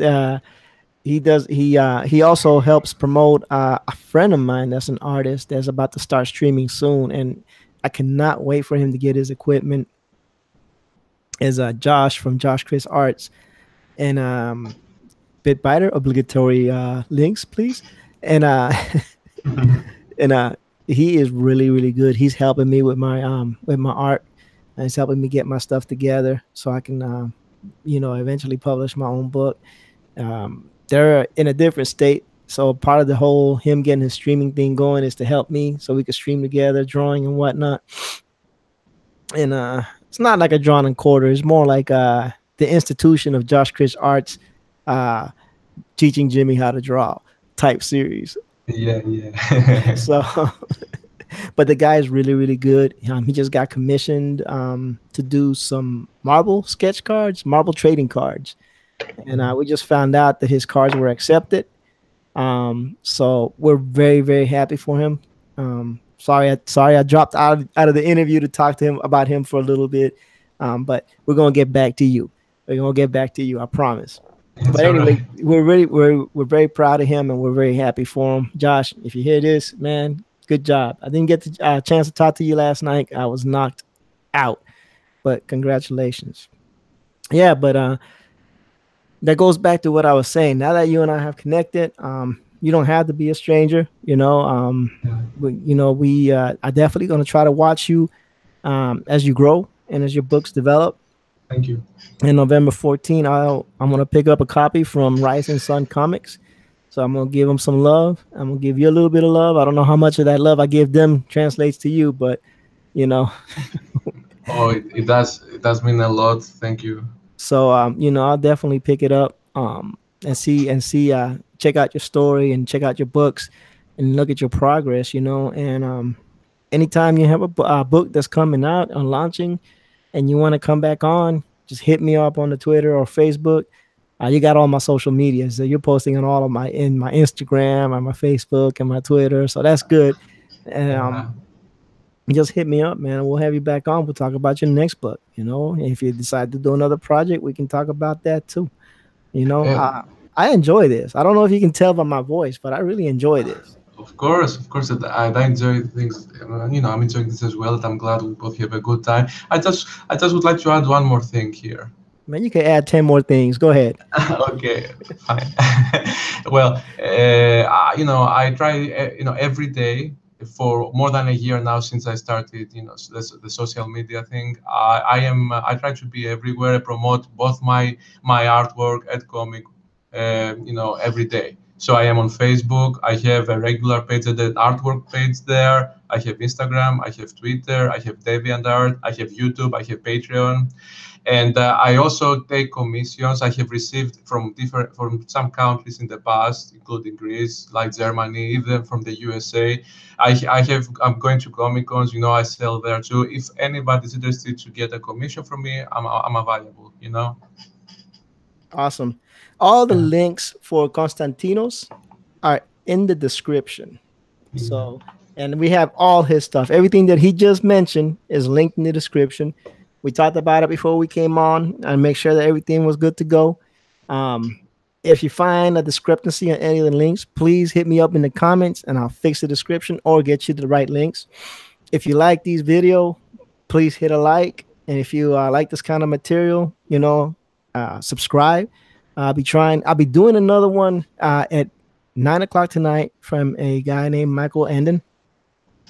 he also helps promote a friend of mine that's an artist that's about to start streaming soon, and I cannot wait for him to get his equipment. Is Josh from Josh Chris Arts, and Bitbiter obligatory links, please. And and he is really good. He's helping me with my art, and he's helping me get my stuff together so I can eventually publish my own book. They're in a different state, so part of the whole him getting his streaming thing going is to help me so we can stream together, drawing and whatnot. And it's not like a drawn and quarter. It's more like the institution of Josh Chris Arts uh, teaching Jimmy how to draw type series. yeah, yeah. So, but the guy is really good. He just got commissioned to do some marble sketch cards, marble trading cards, and we just found out that his cards were accepted. So we're very happy for him. Sorry I dropped out of the interview to talk to him about him for a little bit. But we're gonna get back to you. We're gonna get back to you. I promise. It's But all right. anyway, we're very proud of him, and we're very happy for him. Josh, if you hear this, man, good job. I didn't get the chance to talk to you last night. I was knocked out, but congratulations. Yeah, but that goes back to what I was saying. Now that you and I have connected, you don't have to be a stranger. Yeah. We are definitely going to try to watch you as you grow and as your books develop. Thank you. And November 14th, I'm going to pick up a copy from Rising Sun Comics. So I'm going to give them some love. I'm going to give you a little bit of love. I don't know how much of that love I give them translates to you, but you know, Oh, it does mean a lot. Thank you. so I'll definitely pick it up. and see check out your story and check out your books and look at your progress, and anytime you have a book that's coming out on launching and you want to come back on, just hit me up on the Twitter or Facebook. You got all my social media, so you're posting on all of my Instagram and my Facebook and my Twitter, so that's good. And Yeah. just hit me up, man. We'll have you back on. We'll talk about your next book. If you decide to do another project, we can talk about that too. You know, Uh, I enjoy this. I don't know if you can tell by my voice, but I really enjoy this. of course, I enjoy things. I'm enjoying this as well. I'm glad we both have a good time. I just would like to add one more thing here. Man, you can add 10 more things. Go ahead. Okay, fine. Well, I try, every day for more than a year now since I started, the social media thing. I try to be everywhere. I promote both my artwork and comic, every day. So I am on Facebook. I have a regular page, an artwork page there. I have Instagram. I have Twitter. I have DeviantArt. I have YouTube. I have Patreon. And I also take commissions. I have received from some countries in the past, including Greece, like Germany, even from the USA. I'm going to Comic Cons. I sell there too. If anybody's interested to get a commission from me, I'm available. Awesome. All the Yeah. links for Konstantinos are in the description. Yeah. So, and we have all his stuff. Everything that he just mentioned is linked in the description. We talked about it before we came on and make sure that everything was good to go. Um, if you find a discrepancy on any of the links, please hit me up in the comments and I'll fix the description or get you the right links. If you like these video, please hit a like. And if you like this kind of material, subscribe. I'll be doing another one at 9 o'clock tonight from a guy named Michael Anden.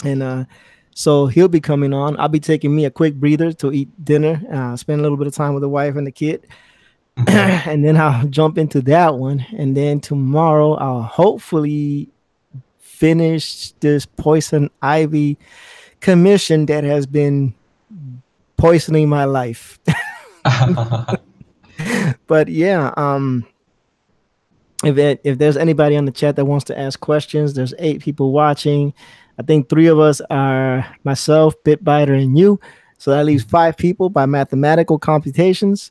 And so he'll be coming on. I'll be taking me a quick breather to eat dinner, spend a little bit of time with the wife and the kid. And then I'll jump into that one. And then tomorrow I'll hopefully finish this poison ivy commission that has been poisoning my life. But yeah, if there's anybody on the chat that wants to ask questions, there's 8 people watching. I think 3 of us are myself, Bitbiter, and you. So that leaves 5 people by mathematical computations.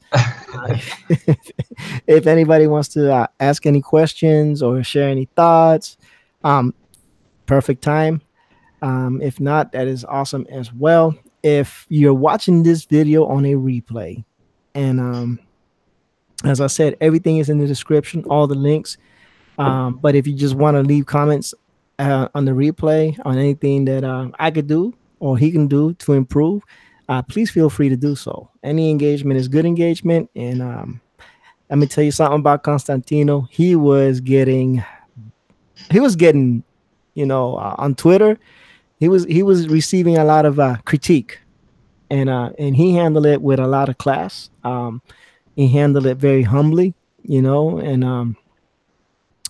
If anybody wants to ask any questions or share any thoughts, perfect time. If not, that is awesome as well. If you're watching this video on a replay, and as I said, everything is in the description, all the links. But if you just want to leave comments on the replay on anything that I could do or he can do to improve, please feel free to do so. Any engagement is good engagement. And let me tell you something about Constantino. He was getting, on Twitter, he was receiving a lot of critique, and he handled it with a lot of class. He handled it very humbly, and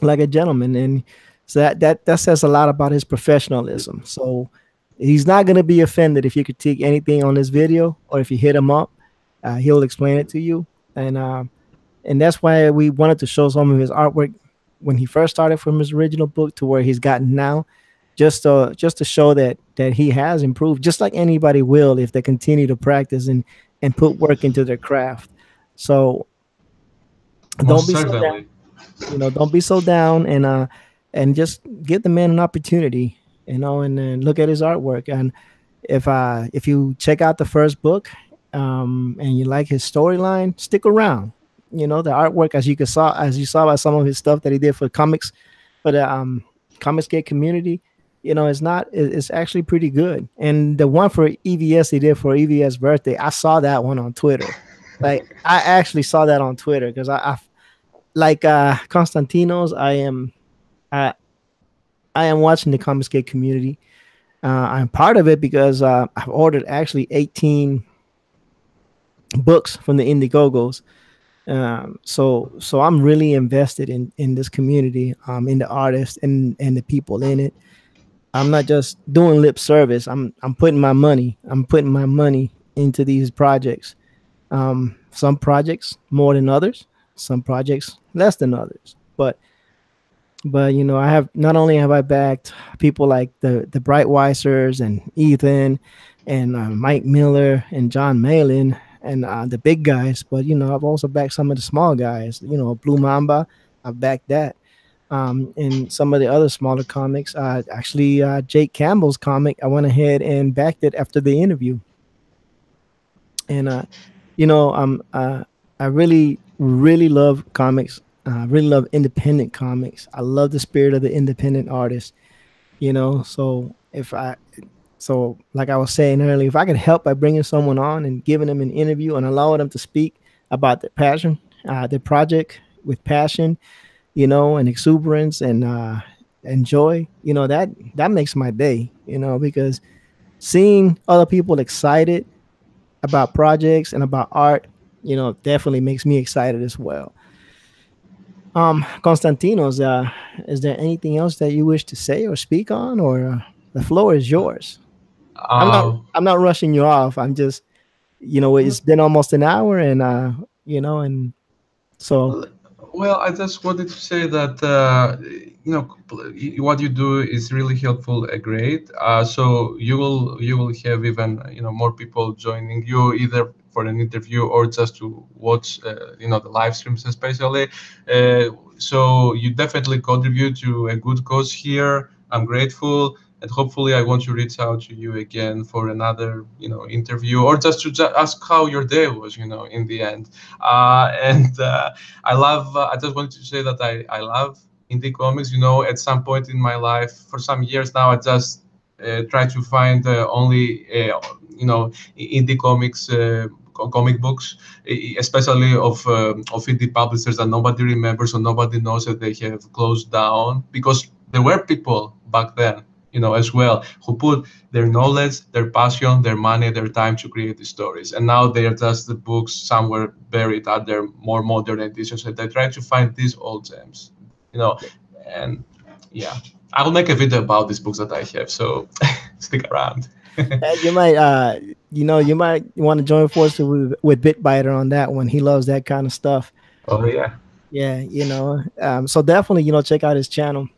like a gentleman. And so that says a lot about his professionalism. So he's not going to be offended if you critique anything on this video, or if you hit him up, he'll explain it to you. And that's why we wanted to show some of his artwork when he first started from his original book to where he's gotten now, just to show that he has improved, just like anybody will if they continue to practice and put work into their craft. So don't Most be so down, certainly. don't be so down, and just give the man an opportunity, and then look at his artwork. And if you check out the first book, and you like his storyline, stick around. The artwork, as you saw by some of his stuff that he did for comics, for the Comics Gate community, it's actually pretty good. And the one for EVS he did for EVS birthday, I saw that one on Twitter. Like, I actually saw that on Twitter because I like Konstantinos. I am watching the Comics Gate community. I'm part of it because I've ordered actually 18 books from the Indiegogos. So I'm really invested in this community, in the artists and the people in it. I'm not just doing lip service. I'm putting my money. I'm putting my money into these projects. Some projects more than others. some projects less than others. But I have not only have I backed people like the Brightweisers and Ethan and Mike Miller and John Malin and the big guys, but I've also backed some of the small guys. Blue Mamba, I've backed that. And some of the other smaller comics, actually, Jake Campbell's comic, I went ahead and backed it after the interview. And you know, I really, really love comics. I really love independent comics. I love the spirit of the independent artist. So like I was saying earlier, if I could help by bringing someone on and giving them an interview and allowing them to speak about their passion, their project with passion, and exuberance and joy, that makes my day. Because seeing other people excited about projects and about art, definitely makes me excited as well. Konstantinos, is there anything else that you wish to say or speak on, or the floor is yours? I'm not Uh, I'm not rushing you off. I'm just, it's been almost an hour, and so Well, I just wanted to say that what you do is really helpful, great. So you will have even more people joining you either for an interview or just to watch the live streams especially. So you definitely contribute to a good cause here. I'm grateful. And hopefully, I want to reach out to you again for another, interview, or just to ask how your day was, in the end. And I just wanted to say that I love indie comics. At some point in my life, for some years now, I just try to find only, indie comics. Comic books, especially of indie publishers that nobody remembers or nobody knows that they have closed down, because there were people back then, as well, who put their knowledge, their passion, their money, their time to create the stories. And now they are just the books somewhere buried at their more modern editions. And I try to find these old gems, you know, and yeah, I will make a video about these books that I have. So stick around. you might you might want to join forces with Bitbiter on that one. He loves that kind of stuff. Oh yeah, Yeah, so definitely, check out his channel.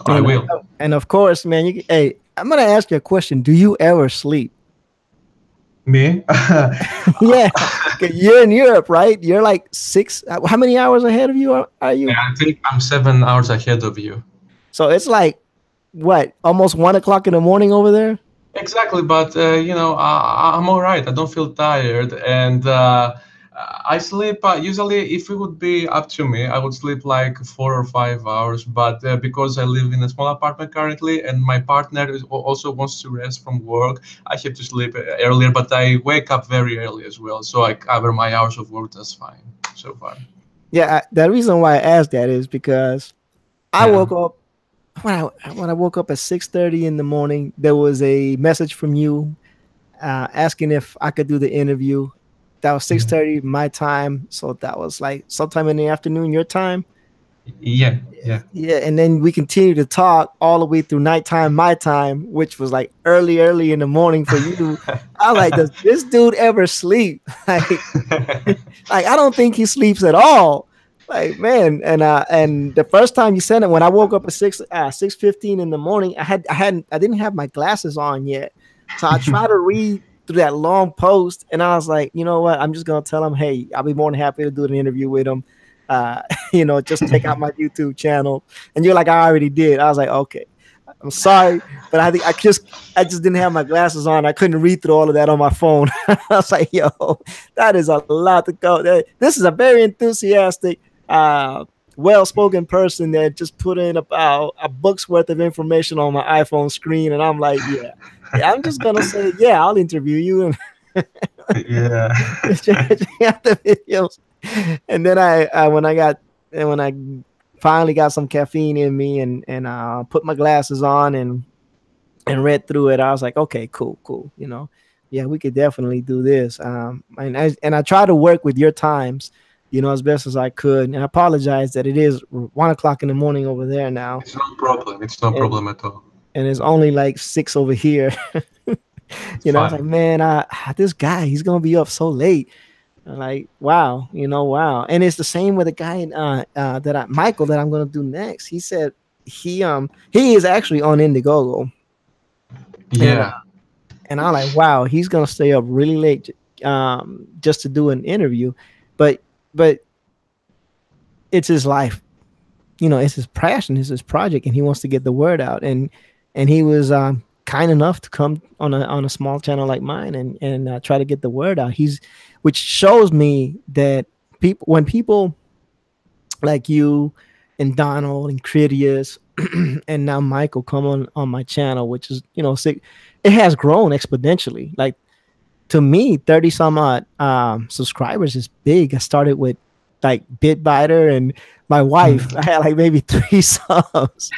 I And will. and of course, man, hey, I'm gonna ask you a question. Do you ever sleep? Me? Yeah, 'cause you're in Europe, right? You're like six. How many hours ahead of you are Yeah, you? I think I'm 7 hours ahead of you. So it's like what, almost 1 o'clock in the morning over there. Exactly, but I'm all right. I don't feel tired, and I sleep. Usually, if it would be up to me, I would sleep like 4 or 5 hours. But because I live in a small apartment currently, and my partner also wants to rest from work, I have to sleep earlier. But I wake up very early as well, so I cover my hours of work just fine so far. Yeah, the reason why I asked that is because I Yeah. woke up when I woke up at 6:30 in the morning. There was a message from you asking if I could do the interview. That was Yeah. 6:30 my time, so that was like sometime in the afternoon your time. Yeah. Yeah. Yeah, and then we continued to talk all the way through nighttime my time, which was like early in the morning for you. I was like, does this dude ever sleep? Like I don't think he sleeps at all. Like man, and the first time you sent it, when I woke up at 6:15 in the morning, I didn't have my glasses on yet, so I tried to read through that long post, and I was like, you know what, I'm just gonna tell him, hey, I'll be more than happy to do an interview with him. Just check out my YouTube channel. And you're like, I already did. I was like, okay, I'm sorry, but I think I just didn't have my glasses on. I couldn't read through all of that on my phone. I was like, yo, that is a lot to go. This is a very enthusiastic, well-spoken person that just put in about a book's worth of information on my iPhone screen. And I'm like, yeah, I'm just gonna say, yeah, I'll interview you and Yeah. check out the videos. And then when I finally got some caffeine in me and put my glasses on and read through it, I was like, okay, cool. Yeah, we could definitely do this. And I try to work with your times, as best as I could. And I apologize that it is 1 o'clock in the morning over there now, It's no problem. It's no and problem at all. and it's only like 6 over here. It's I was like, fine. man, this guy, he's gonna be up so late. Like, wow, wow. And it's the same with the guy Michael, that I'm gonna do next. He said he is actually on Indiegogo, and Yeah, I'm like, wow, he's gonna stay up really late just to do an interview, but but it's his life, it's his passion, it's his project, and he wants to get the word out. And he was kind enough to come on a small channel like mine, and try to get the word out. Which shows me that when people like you and Donald and Critias and now Michael come on my channel, which is sick, it has grown exponentially. Like, to me, 30 some odd subscribers is big. I started with like Bitbiter, and my wife, I had like maybe 3 subs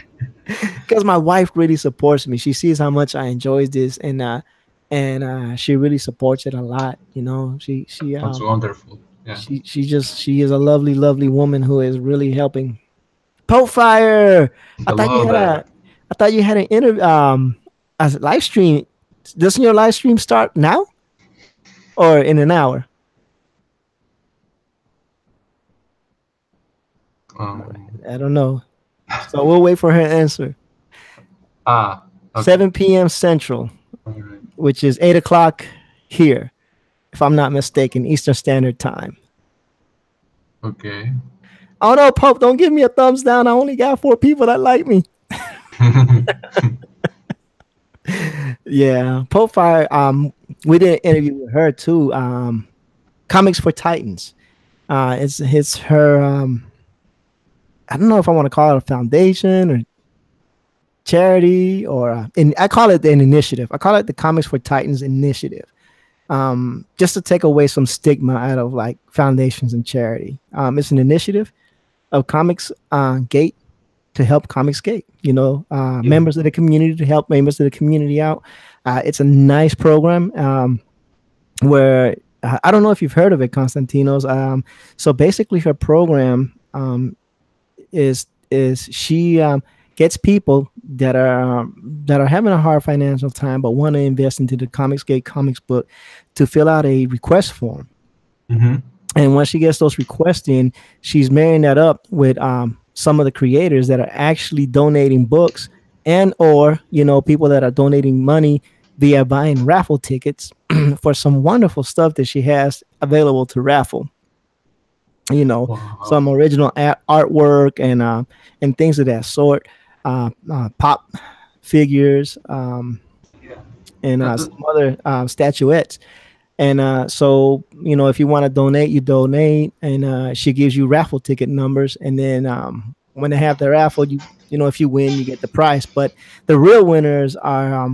because my wife really supports me. She sees how much I enjoy this, and she really supports it a lot. that's wonderful. Yeah, She is a lovely, lovely woman who is really helping. Fire! I thought you hello had there. an interview, a live stream. Doesn't your live stream start now or in an hour? Um, I don't know. So we'll wait for her answer. okay, 7 p.m. Central, all right, which is 8 o'clock here, if I'm not mistaken, Eastern Standard Time. okay. Oh no, Pope, don't give me a thumbs down. I only got 4 people that like me. Yeah, Pope Fire. We did an interview with her too. Comics for Titans. It's her. I don't know if I want to call it a foundation or charity, or and I call it an initiative. I call it the Comics for Titans initiative. Just to take away some stigma out of like foundations and charity. It's an initiative of Comics Gate to help Comics Gate. Yeah. Members of the community, to help members of the community out. It's a nice program where I don't know if you've heard of it, Konstantinos. So basically, her program is she gets people that are having a hard financial time but want to invest into the Comics Gate comics book to fill out a request form. Mm-hmm. And once she gets those requests in, she's marrying that up with some of the creators that are actually donating books, and or people that are donating money via buying raffle tickets for some wonderful stuff that she has available to raffle. Wow. Some original artwork and things of that sort. Pop figures, Yeah. and That, that, some other statuettes. And so, if you want to donate, you donate, and she gives you raffle ticket numbers. And then when they have the raffle, if you win, you get the prize. But the real winners are,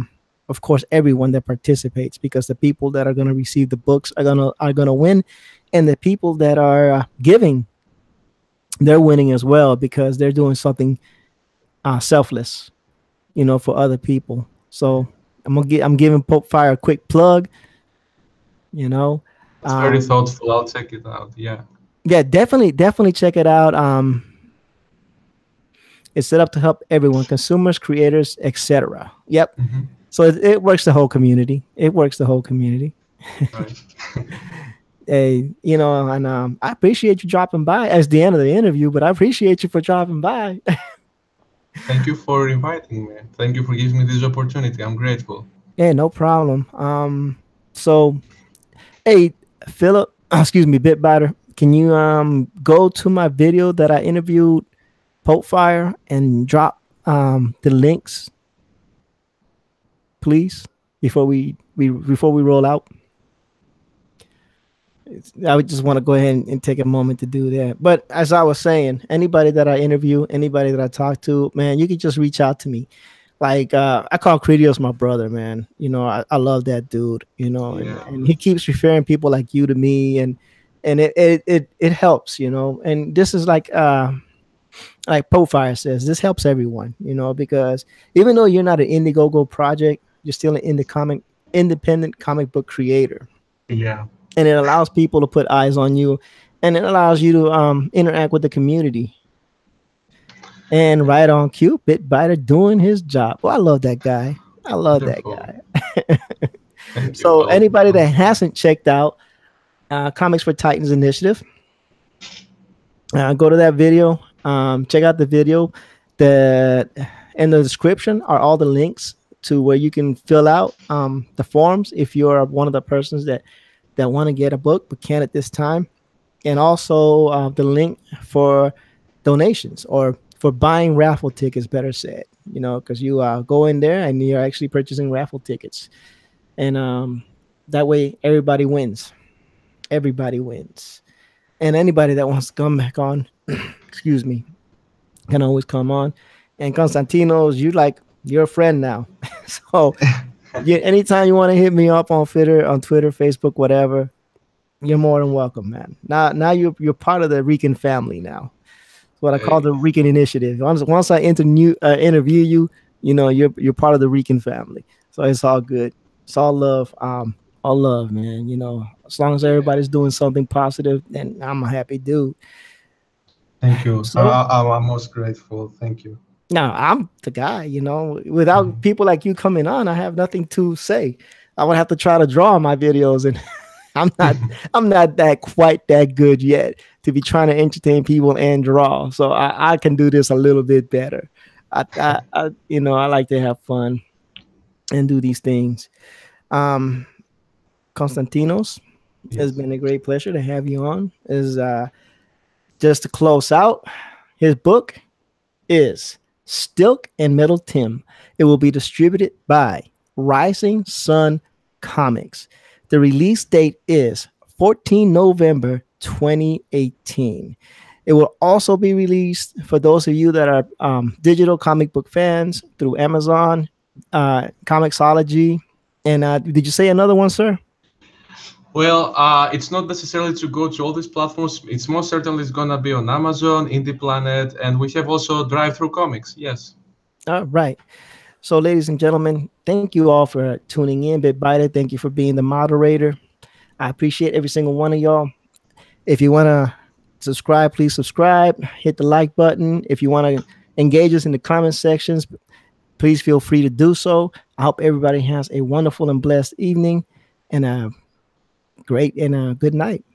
of course, everyone that participates, because the people that are going to receive the books are gonna win, and the people that are giving, they're winning as well, because they're doing something selfless, for other people. So I'm giving Pope Fire a quick plug. You know, that's very um, thoughtful. I'll check it out. Yeah. yeah, definitely check it out. It's set up to help everyone, consumers, creators, etc. Yep. Mm-hmm. So it works the whole community. It works the whole community. Right. Hey, and I appreciate you dropping by as the end of the interview, but I appreciate you for dropping by. Thank you for inviting me. Thank you for giving me this opportunity. I'm grateful. Yeah, no problem. So hey, Philip, excuse me, Bitbiter, can you go to my video that I interviewed Pope Fire and drop the links, please, before we roll out? I would just want to go ahead and take a moment to do that. But as I was saying, anybody that I interview, anybody that I talk to, man, you can just reach out to me. Like I call Critios my brother, man. I love that dude. And, Yeah. and he keeps referring people like you to me, and it helps. And this is like Profire says, this helps everyone. Because even though you're not an Indiegogo project, you're still an independent comic book creator, Yeah. and it allows people to put eyes on you, and it allows you to interact with the community. And right on cue, Bitbiter doing his job. Well, I love that guy. I love that Wonderful. guy. Thank you. So anybody that hasn't checked out Comics for Titans Initiative. Go to that video. Check out the video. The In the description are all the links to where you can fill out the forms if you're one of the persons that want to get a book but can't at this time, and also the link for donations or for buying raffle tickets. Better said, because you go in there and you're actually purchasing raffle tickets, and that way everybody wins. Everybody wins. And anybody that wants to come back on, excuse me, can always come on. And Konstantinos, you're a friend now. So yeah, anytime you want to hit me up on Twitter, Facebook, whatever, you're more than welcome, man. Now you're part of the Rican family now. It's what I call Hey, the Rican initiative. Once I interview you, you're part of the Rican family. So it's all good. It's all love, man. As long as yeah, everybody's doing something positive, then I'm a happy dude. thank you. So I'm most grateful. Thank you. no, I'm the guy. Without Mhm. people like you coming on, I have nothing to say. I would have to try to draw my videos, and I'm not I'm not that quite that good yet to be trying to entertain people and draw. So I can do this a little bit better. I like to have fun and do these things. Um, Konstantinos, it's Yes. been a great pleasure to have you on. Is Just to close out, his book is Stilk and Metal Tim. It will be distributed by Rising Sun Comics. The release date is 14 November 2018. It will also be released for those of you that are digital comic book fans through Amazon, Comixology. And did you say another one, sir? Well, it's not necessarily to go to all these platforms. It's most certainly it's gonna be on Amazon, Indie Planet, and we have also Drive Through Comics. Yes. All right. So, ladies and gentlemen, thank you all for tuning in. Bit Biter, thank you for being the moderator. I appreciate every single one of y'all. If you want to subscribe, please subscribe. Hit the like button. If you want to engage us in the comment sections, please feel free to do so. I hope everybody has a wonderful and blessed evening and a great and a good night.